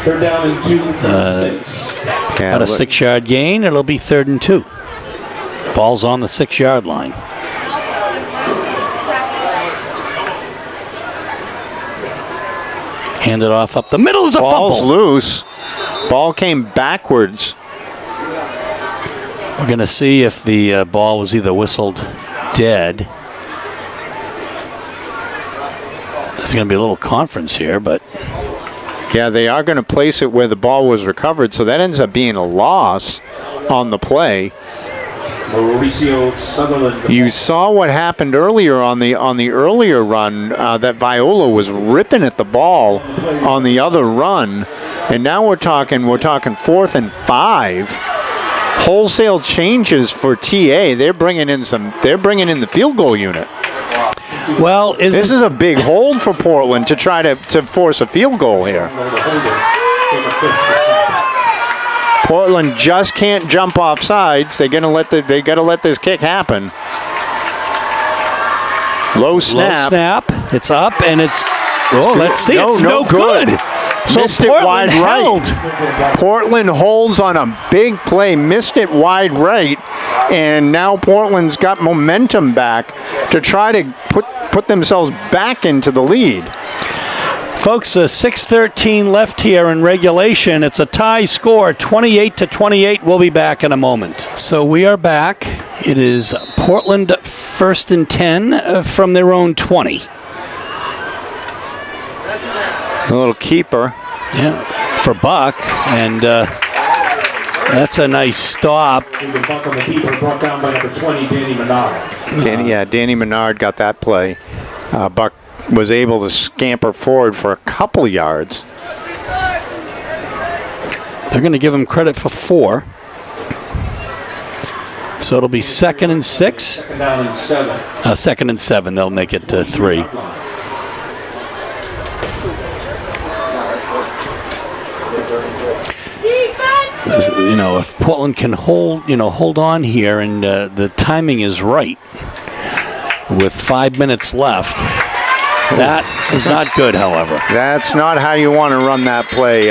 3rd down and 2 for 6. About a 6-yard gain. It'll be 3rd and 2. Ball's on the 6-yard line. Handed off up the middle. Is a Ball's fumble. Loose. Ball came backwards. We're going to see if the ball was either whistled dead. There's going to be a little conference here, but... Yeah, they are going to place it where the ball was recovered, so that ends up being a loss on the play. Mauricio Sutherland. You saw what happened earlier on the earlier run, that Viola was ripping at the ball on the other run, and now we're talking 4th and 5. Wholesale changes for TA. They're bringing in the field goal unit. Well, This is a big hold for Portland to try to force a field goal here. Portland just can't jump off sides. They got to let this kick happen. Low snap. It's up and it's. Oh, let's see. It's no good. So Missed it Portland wide right. Portland holds on a big play. Missed it wide right, and now Portland's got momentum back to try to put themselves back into the lead. Folks, 6:13 left here in regulation. It's a tie score, 28-28. We'll be back in a moment. So we are back. It is Portland 1st and 10 from their own 20. A little keeper. Yeah, for Buck, and that's a nice stop. Buck on the keeper, brought down by number 20, Danny Menard. Danny Menard got that play. Buck was able to scamper forward for a couple yards. They're going to give him credit for 4. So it'll be 2nd and 6. Second down and 7. 2nd and 7. They'll make it 3. You know, if Portland can hold on here, and the timing is right, with 5 minutes left, that is not good. However, that's not how you want to run that play.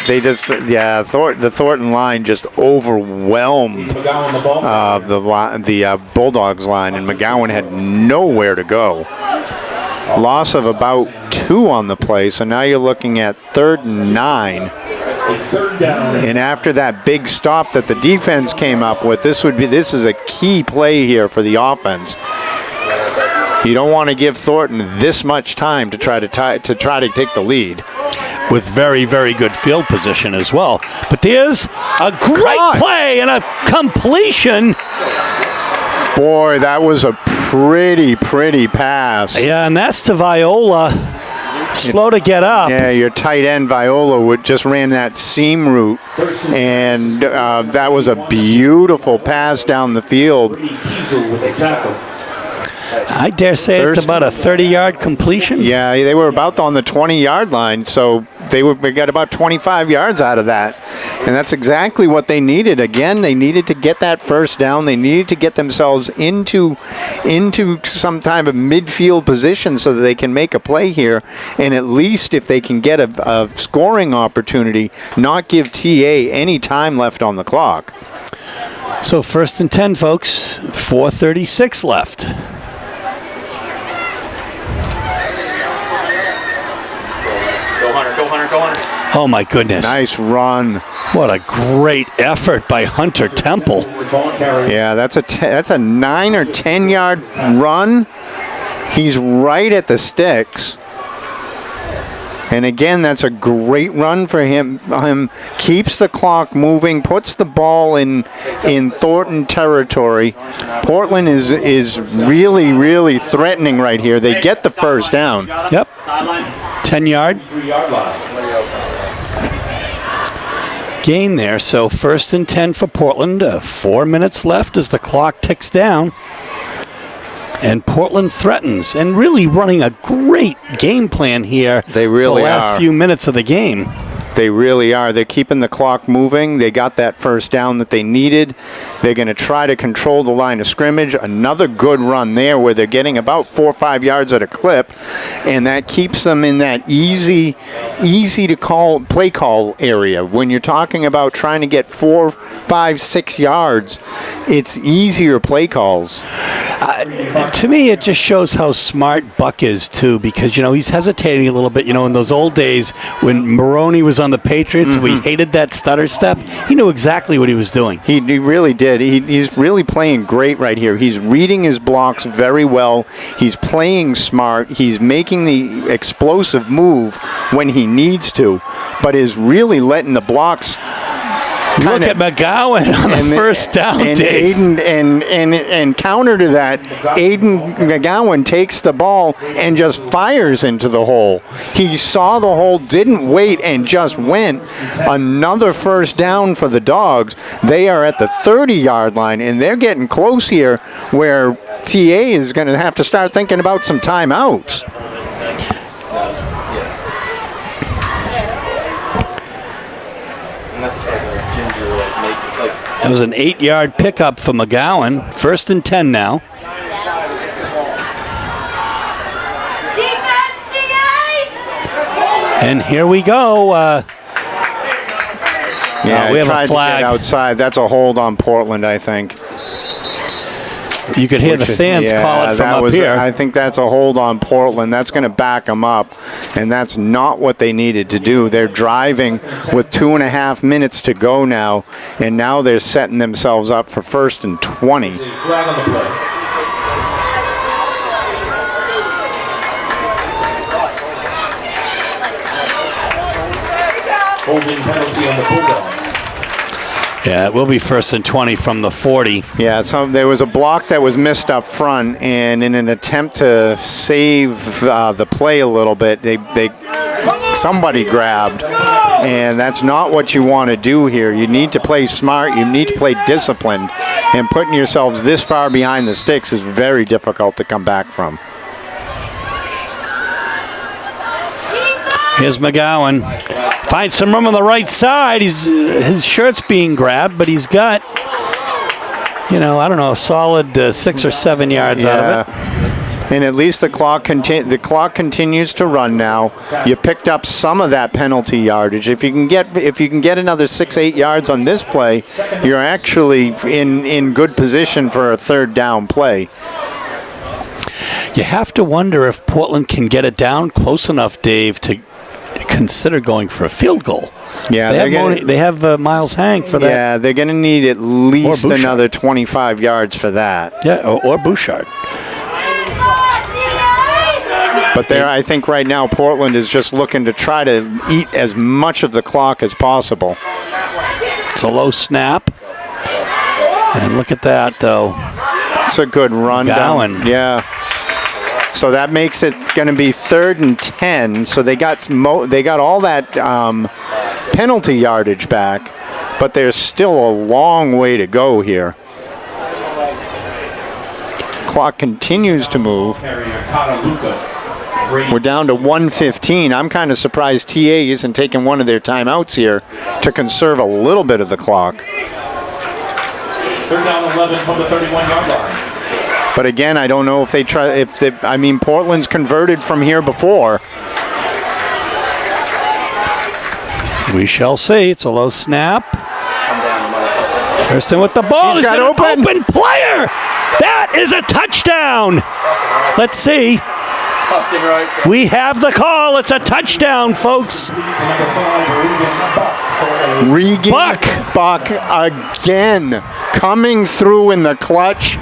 The Thornton line just overwhelmed the Bulldogs line, and McGowan had nowhere to go. Loss of about 2 on the play, so now you're looking at 3rd and 9. And after that big stop that the defense came up with, this is a key play here for the offense. You don't want to give Thornton this much time to try to take the lead. With very, very good field position as well. But there's a great play and a completion. Boy, that was a pretty pass. Yeah, and that's to Viola. Slow to get up. Yeah, your tight end Viola just ran that seam route, and that was a beautiful pass down the field. I dare say it's about a 30-yard completion. Yeah, they were about on the 20-yard line, so they got about 25 yards out of that. And that's exactly what they needed. Again, they needed to get that first down. They needed to get themselves into some type of midfield position so that they can make a play here. And at least if they can get a scoring opportunity, not give TA any time left on the clock. So 1st and 10, folks. 4:36 left. Go Hunter. Oh, my goodness. Nice run. What a great effort by Hunter Temple. Yeah, that's a 9 or 10 yard run. He's right at the sticks. And again, that's a great run for him. Keeps the clock moving, puts the ball in Thornton territory. Portland is really, really threatening right here. They get the first down. Yep. 10-yard gain there. So 1st and 10 for Portland. 4 minutes left as the clock ticks down. And Portland threatens and really running a great game plan here. They really the last few minutes of the game. They really are. They're keeping the clock moving. They got that first down that they needed. They're going to try to control the line of scrimmage. Another good run there where they're getting about 4 or 5 yards at a clip, and that keeps them in that easy to play call area. When you're talking about trying to get 4, 5, 6 yards, it's easier play calls. To me, it just shows how smart Buck is, too, because, he's hesitating a little bit. In those old days when Maroney was on the Patriots, we hated that stutter step. He knew exactly what he was doing. He really did. He's really playing great right here. He's reading his blocks very well. He's playing smart. He's making the explosive move when he needs to, but is really letting the blocks Look at McGowan on the first down, and Dave. and counter to that, Aiden McGowan takes the ball and just fires into the hole. He saw the hole, didn't wait, and just went. Another first down for the Dogs. They are at the 30-yard line, and they're getting close here where TA is going to have to start thinking about some timeouts. It was an 8-yard pickup for McGowan. 1st and 10 now. Defense, DA! And here we go. Yeah, we have tried a flag. to get outside. That's a hold on Portland, I think. You could hear the fans call it from up here. I think that's a hold on Portland. That's going to back them up, and that's not what they needed to do. They're driving with 2.5 minutes to go now, and now they're setting themselves up for 1st and 20. Flag on the play. Holding penalty on the Bulldogs. Yeah, it will be 1st and 20 from the 40. Yeah, so there was a block that was missed up front, and in an attempt to save the play a little bit, somebody grabbed, and that's not what you want to do here. You need to play smart. You need to play disciplined, and putting yourselves this far behind the sticks is very difficult to come back from. Here's McGowan. Finds some room on the right side. His shirt's being grabbed, but he's got, I don't know, a solid 6 or 7 yards out of it. And at least the clock continues to run now. You picked up some of that penalty yardage. If you can get another 6-8 yards on this play, you're actually in good position for a 3rd down play. You have to wonder if Portland can get it down close enough, Dave, to consider going for a field goal. Yeah, they have Miles Hang for that. Yeah, they're going to need at least another 25 yards for that. Yeah, or Bouchard. But I think right now Portland is just looking to try to eat as much of the clock as possible. It's a low snap. And look at that, though. It's a good run down. Yeah. So that makes it going to be 3rd and 10. So they got all that penalty yardage back, but there's still a long way to go here. Clock continues to move. We're down to 1:15. I'm kind of surprised TA isn't taking one of their timeouts here to conserve a little bit of the clock. 3rd down 11 from the 31-yard line. But again, I don't know if they try. Portland's converted from here before. We shall see. It's a low snap. Thurston with the ball. He's got an open player. That is a touchdown. Let's see. We have the call. It's a touchdown, folks. Regan Buck again coming through in the clutch.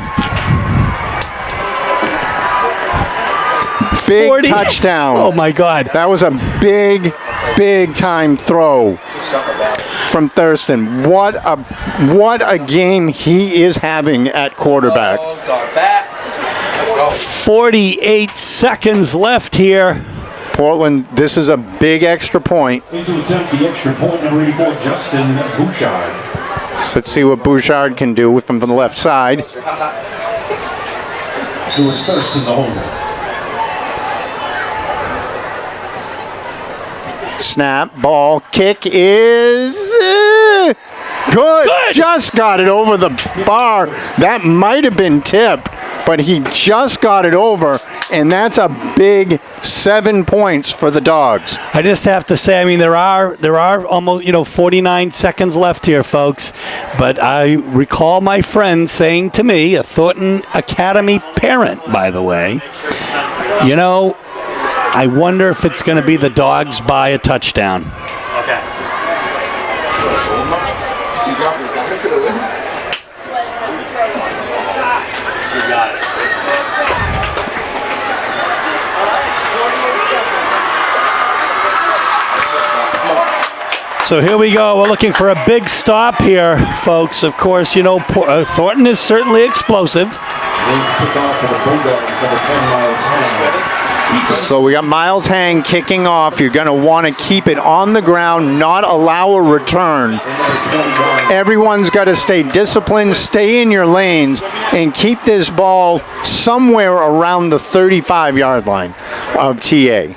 Big 40. touchdown. Oh, my God. That was a big time throw from Thurston. What a game he is having at quarterback. 48 seconds left here. Portland, this is a big extra point. To attempt the extra point, number 84, Justin Bouchard. So let's see what Bouchard can do from the left side. Who was Thurston the holder. Snap, ball, kick is good. Just got it over the bar. That might have been tipped, but he just got it over, and that's a big 7 points for the Dogs. I just have to say, there are almost 49 seconds left here, folks. But I recall my friend saying to me, a Thornton Academy parent, by the way, I wonder if it's going to be the Dogs by a touchdown. Okay. You got it. So here we go. We're looking for a big stop here, folks. Of course, you know, Thornton is certainly explosive. Maine's kickoff for the Bulldogs, number 10, Miles Hang. So we got Miles Hang kicking off. You're going to want to keep it on the ground, not allow a return. Everyone's got to stay disciplined, stay in your lanes, and keep this ball somewhere around the 35-yard line of TA.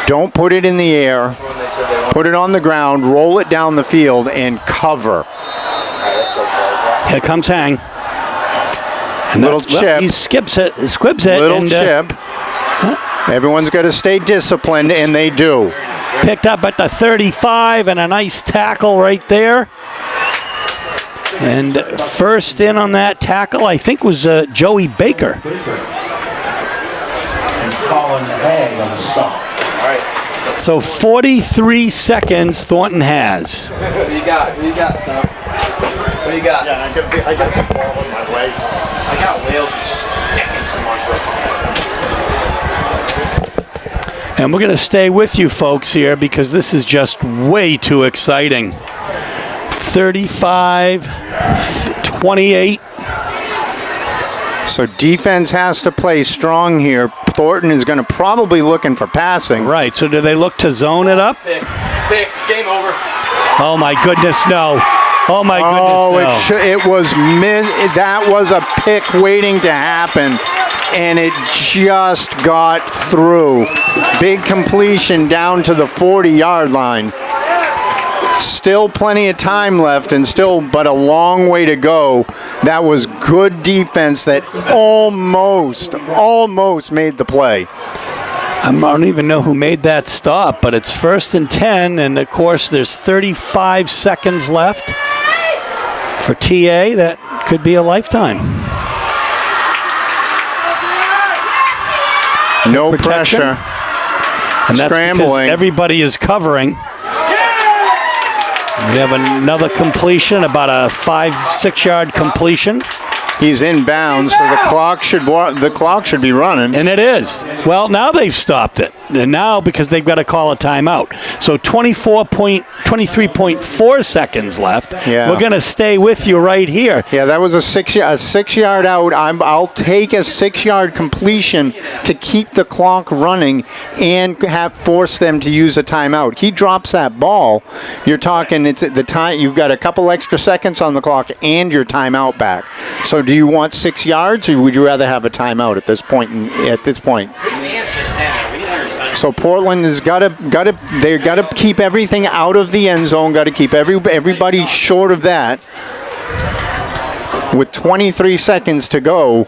Don't put it in the air. Put it on the ground, roll it down the field, and cover. Here comes Hang. And Little chip. He squibs it. Little chip. Everyone's got to stay disciplined, and they do. Picked up at the 35, and a nice tackle right there. And first in on that tackle, I think, was Joey Baker. And Colin Hang on the stop. So 43 seconds Thornton has. What do you got? What do you got, Snow? What do you got? Yeah, I got the ball in my way. I got whales just sticking someone. And we're going to stay with you folks here because this is just way too exciting. 35-28. So defense has to play strong here. Thornton is going to probably looking for passing. Right, so do they look to zone it up? Pick, game over. Oh my goodness, no. Oh my goodness, no. It was that was a pick waiting to happen, and it just got through. Big completion down to the 40-yard line. Still plenty of time left, and but a long way to go. That was good defense that almost made the play. I don't even know who made that stop, but it's 1st and 10, and of course there's 35 seconds left for TA. That could be a lifetime. No Protection. pressure. And that's Scrambling. because everybody is covering. We have another completion, about a 5-6 yard completion. He's in bounds, so the clock should be running. And it is. Well, now they've stopped it. And now, because they've got to call a timeout. So 23.4 seconds left. Yeah. We're going to stay with you right here. Yeah, that was a 6 yard out. I'll take a 6-yard completion to keep the clock running and force them to use a timeout. He drops that ball. You're talking it's at the time. You've got a couple extra seconds on the clock and your timeout back. So do you want 6 yards, or would you rather have a timeout at this point? So Portland has got to keep everything out of the end zone. Got to keep everybody short of that. With 23 seconds to go,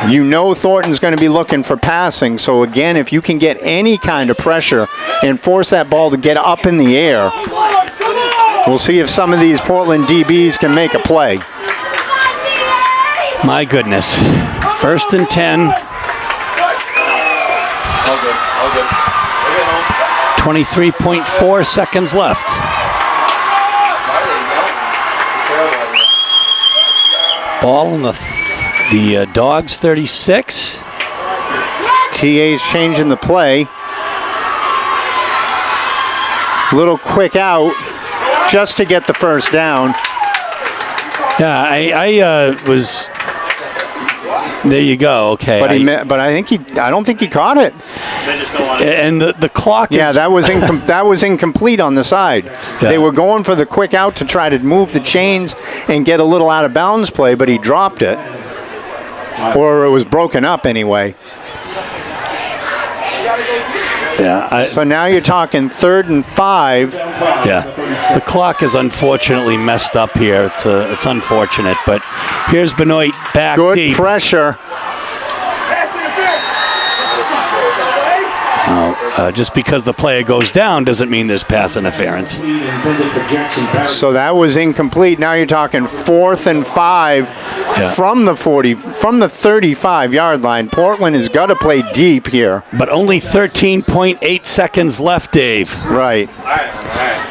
you know Thornton's going to be looking for passing. So again, if you can get any kind of pressure and force that ball to get up in the air, we'll see if some of these Portland DBs can make a play. My goodness. 1st and 10. All good. 23.4 seconds left. Ball in the Dogs 36. TA's changing the play. Little quick out just to get the first down. Yeah, I was. There you go. Okay. But I don't think he caught it. And the clock. Yeah, that was incomplete on the side. Yeah. They were going for the quick out to try to move the chains and get a little out of bounds play, but he dropped it, or it was broken up anyway. Yeah. So now you're talking 3rd and 5. Yeah. The clock is unfortunately messed up here. It's unfortunate, but here's Benoit back Good deep. pressure. Just because the player goes down doesn't mean there's pass interference. So that was incomplete. Now you're talking 4th and 5 from the 35-yard line. Portland has got to play deep here. But only 13.8 seconds left, Dave. Right.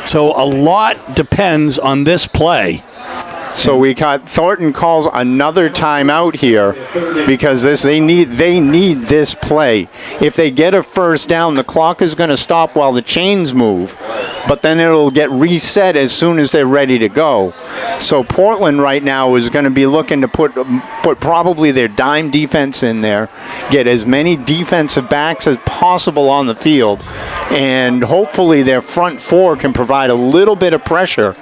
So a lot depends on this play. So we got Thornton calls another timeout here because they need this play. If they get a first down, the clock is going to stop while the chains move, but then it'll get reset as soon as they're ready to go. So Portland right now is going to be looking to put probably their dime defense in there, get as many defensive backs as possible on the field, and hopefully their front four can provide a little bit of pressure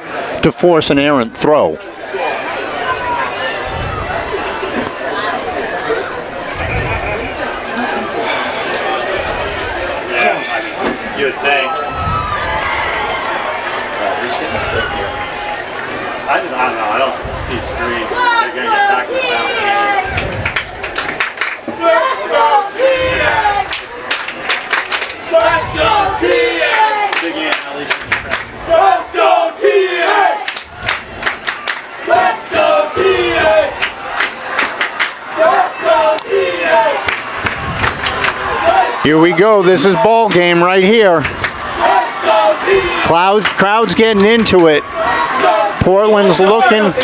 to force an errant throw. You would think. I don't know. I don't see screens. They're going to get tackled down. Let's go, TA! Let's go, TA! Big Ian, at least. Let's go, TA! Let's go, TA! Let's go, TA! Here we go. This is ball game right here. Crowd's getting into it. Portland's looking.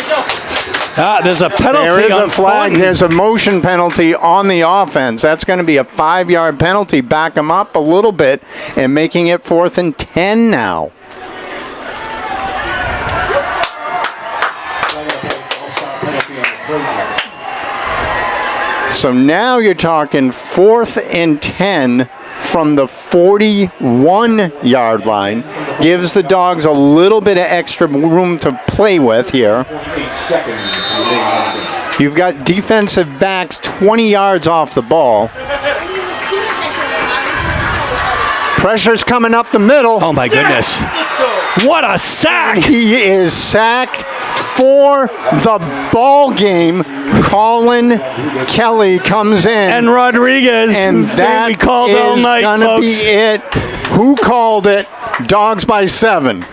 There's a penalty. There is on a flag. Thornton. There's a motion penalty on the offense. That's going to be a 5-yard penalty. Back them up a little bit and making it 4th and 10 now. So now you're talking 4th and 10 from the 41-yard line. Gives the Dogs a little bit of extra room to play with here. You've got defensive backs 20 yards off the ball. Pressure's coming up the middle. Oh my goodness. What a sack! He is sacked for the ball game. Colin Kelly comes in. And Rodriguez. And that we called all is night, gonna folks. be it. Who called it? Dogs by 7.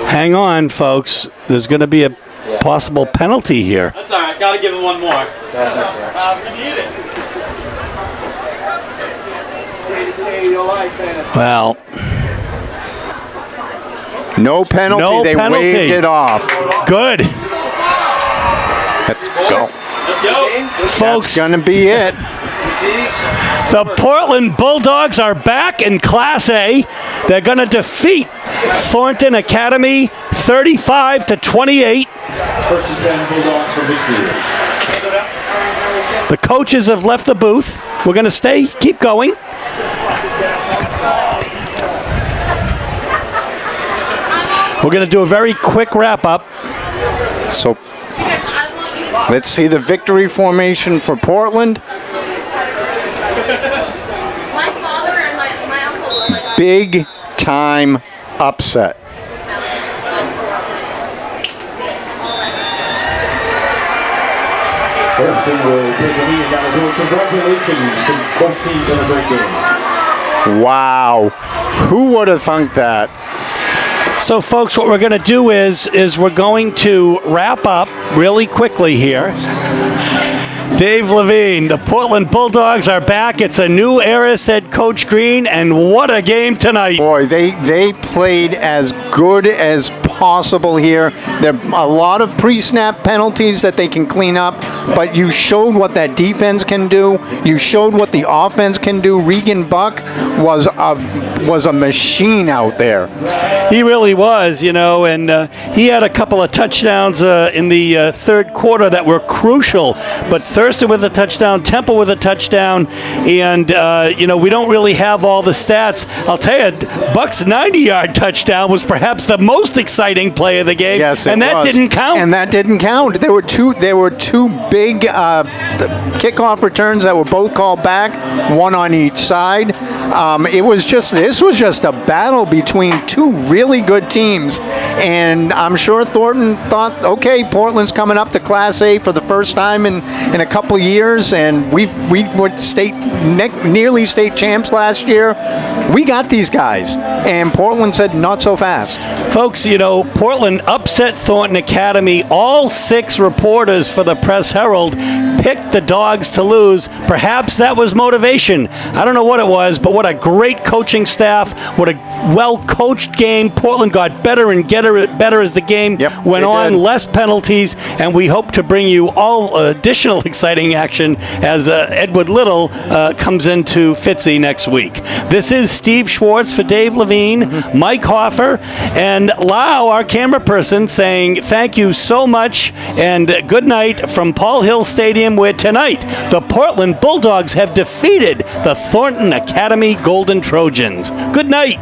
Hang on, folks. There's going to be a possible penalty here. That's all right. Got to give him one more. That's not correct. You need it. Well, No penalty. No they penalty. waved it off. good. Let's go. Let's go. That's Folks, going to be it. the Portland Bulldogs are back in Class A. They're going to defeat Thornton Academy 35-28. 1st and 10 Bulldogs for victory. The coaches have left the booth. We're going to keep going. We're going to do a very quick wrap-up. So let's see the victory formation for Portland. My father and my uncle were like, Big time upset. Varsity will take a knee and now do it. Congratulations to both teams on a great game. Wow. Who would have thunk that? So, folks, what we're going to do is we're going to wrap up really quickly here. Dave Levine, the Portland Bulldogs are back. It's a new era, said Coach Green, and what a game tonight. Boy, they played as good as possible here. There are a lot of pre-snap penalties that they can clean up, but you showed what that defense can do. You showed what the offense can do. Regan Buck was a machine out there. He really was, and he had a couple of touchdowns in the third quarter that were crucial. But Thurston with a touchdown, Temple with a touchdown, and, we don't really have all the stats. I'll tell you, Buck's 90-yard touchdown was perhaps the most exciting play of the game. Yes, and that didn't count. And that didn't count. There were two big kickoff returns that were both called back, one on each side. This was just a battle between two really good teams, and I'm sure Thornton thought, okay, Portland's coming up to Class A for the first time in a couple years, and we were nearly state champs last year. We got these guys, and Portland said, not so fast. Folks, Portland upset Thornton Academy. All 6 reporters for the Press Herald picked picked the Dogs to lose. Perhaps that was motivation. I don't know what it was, but what a great coaching staff. What a well-coached game. Portland got better and better as the game went on. did. Less penalties, and we hope to bring you all additional exciting action as Edward Little comes into Fitzy next week. This is Steve Schwartz for Dave Levine, Mike Hoffer, and Lau, our camera person, saying thank you so much and good night from Paul Hill Stadium, where tonight the Portland Bulldogs have defeated the Thornton Academy Golden Trojans. Good night.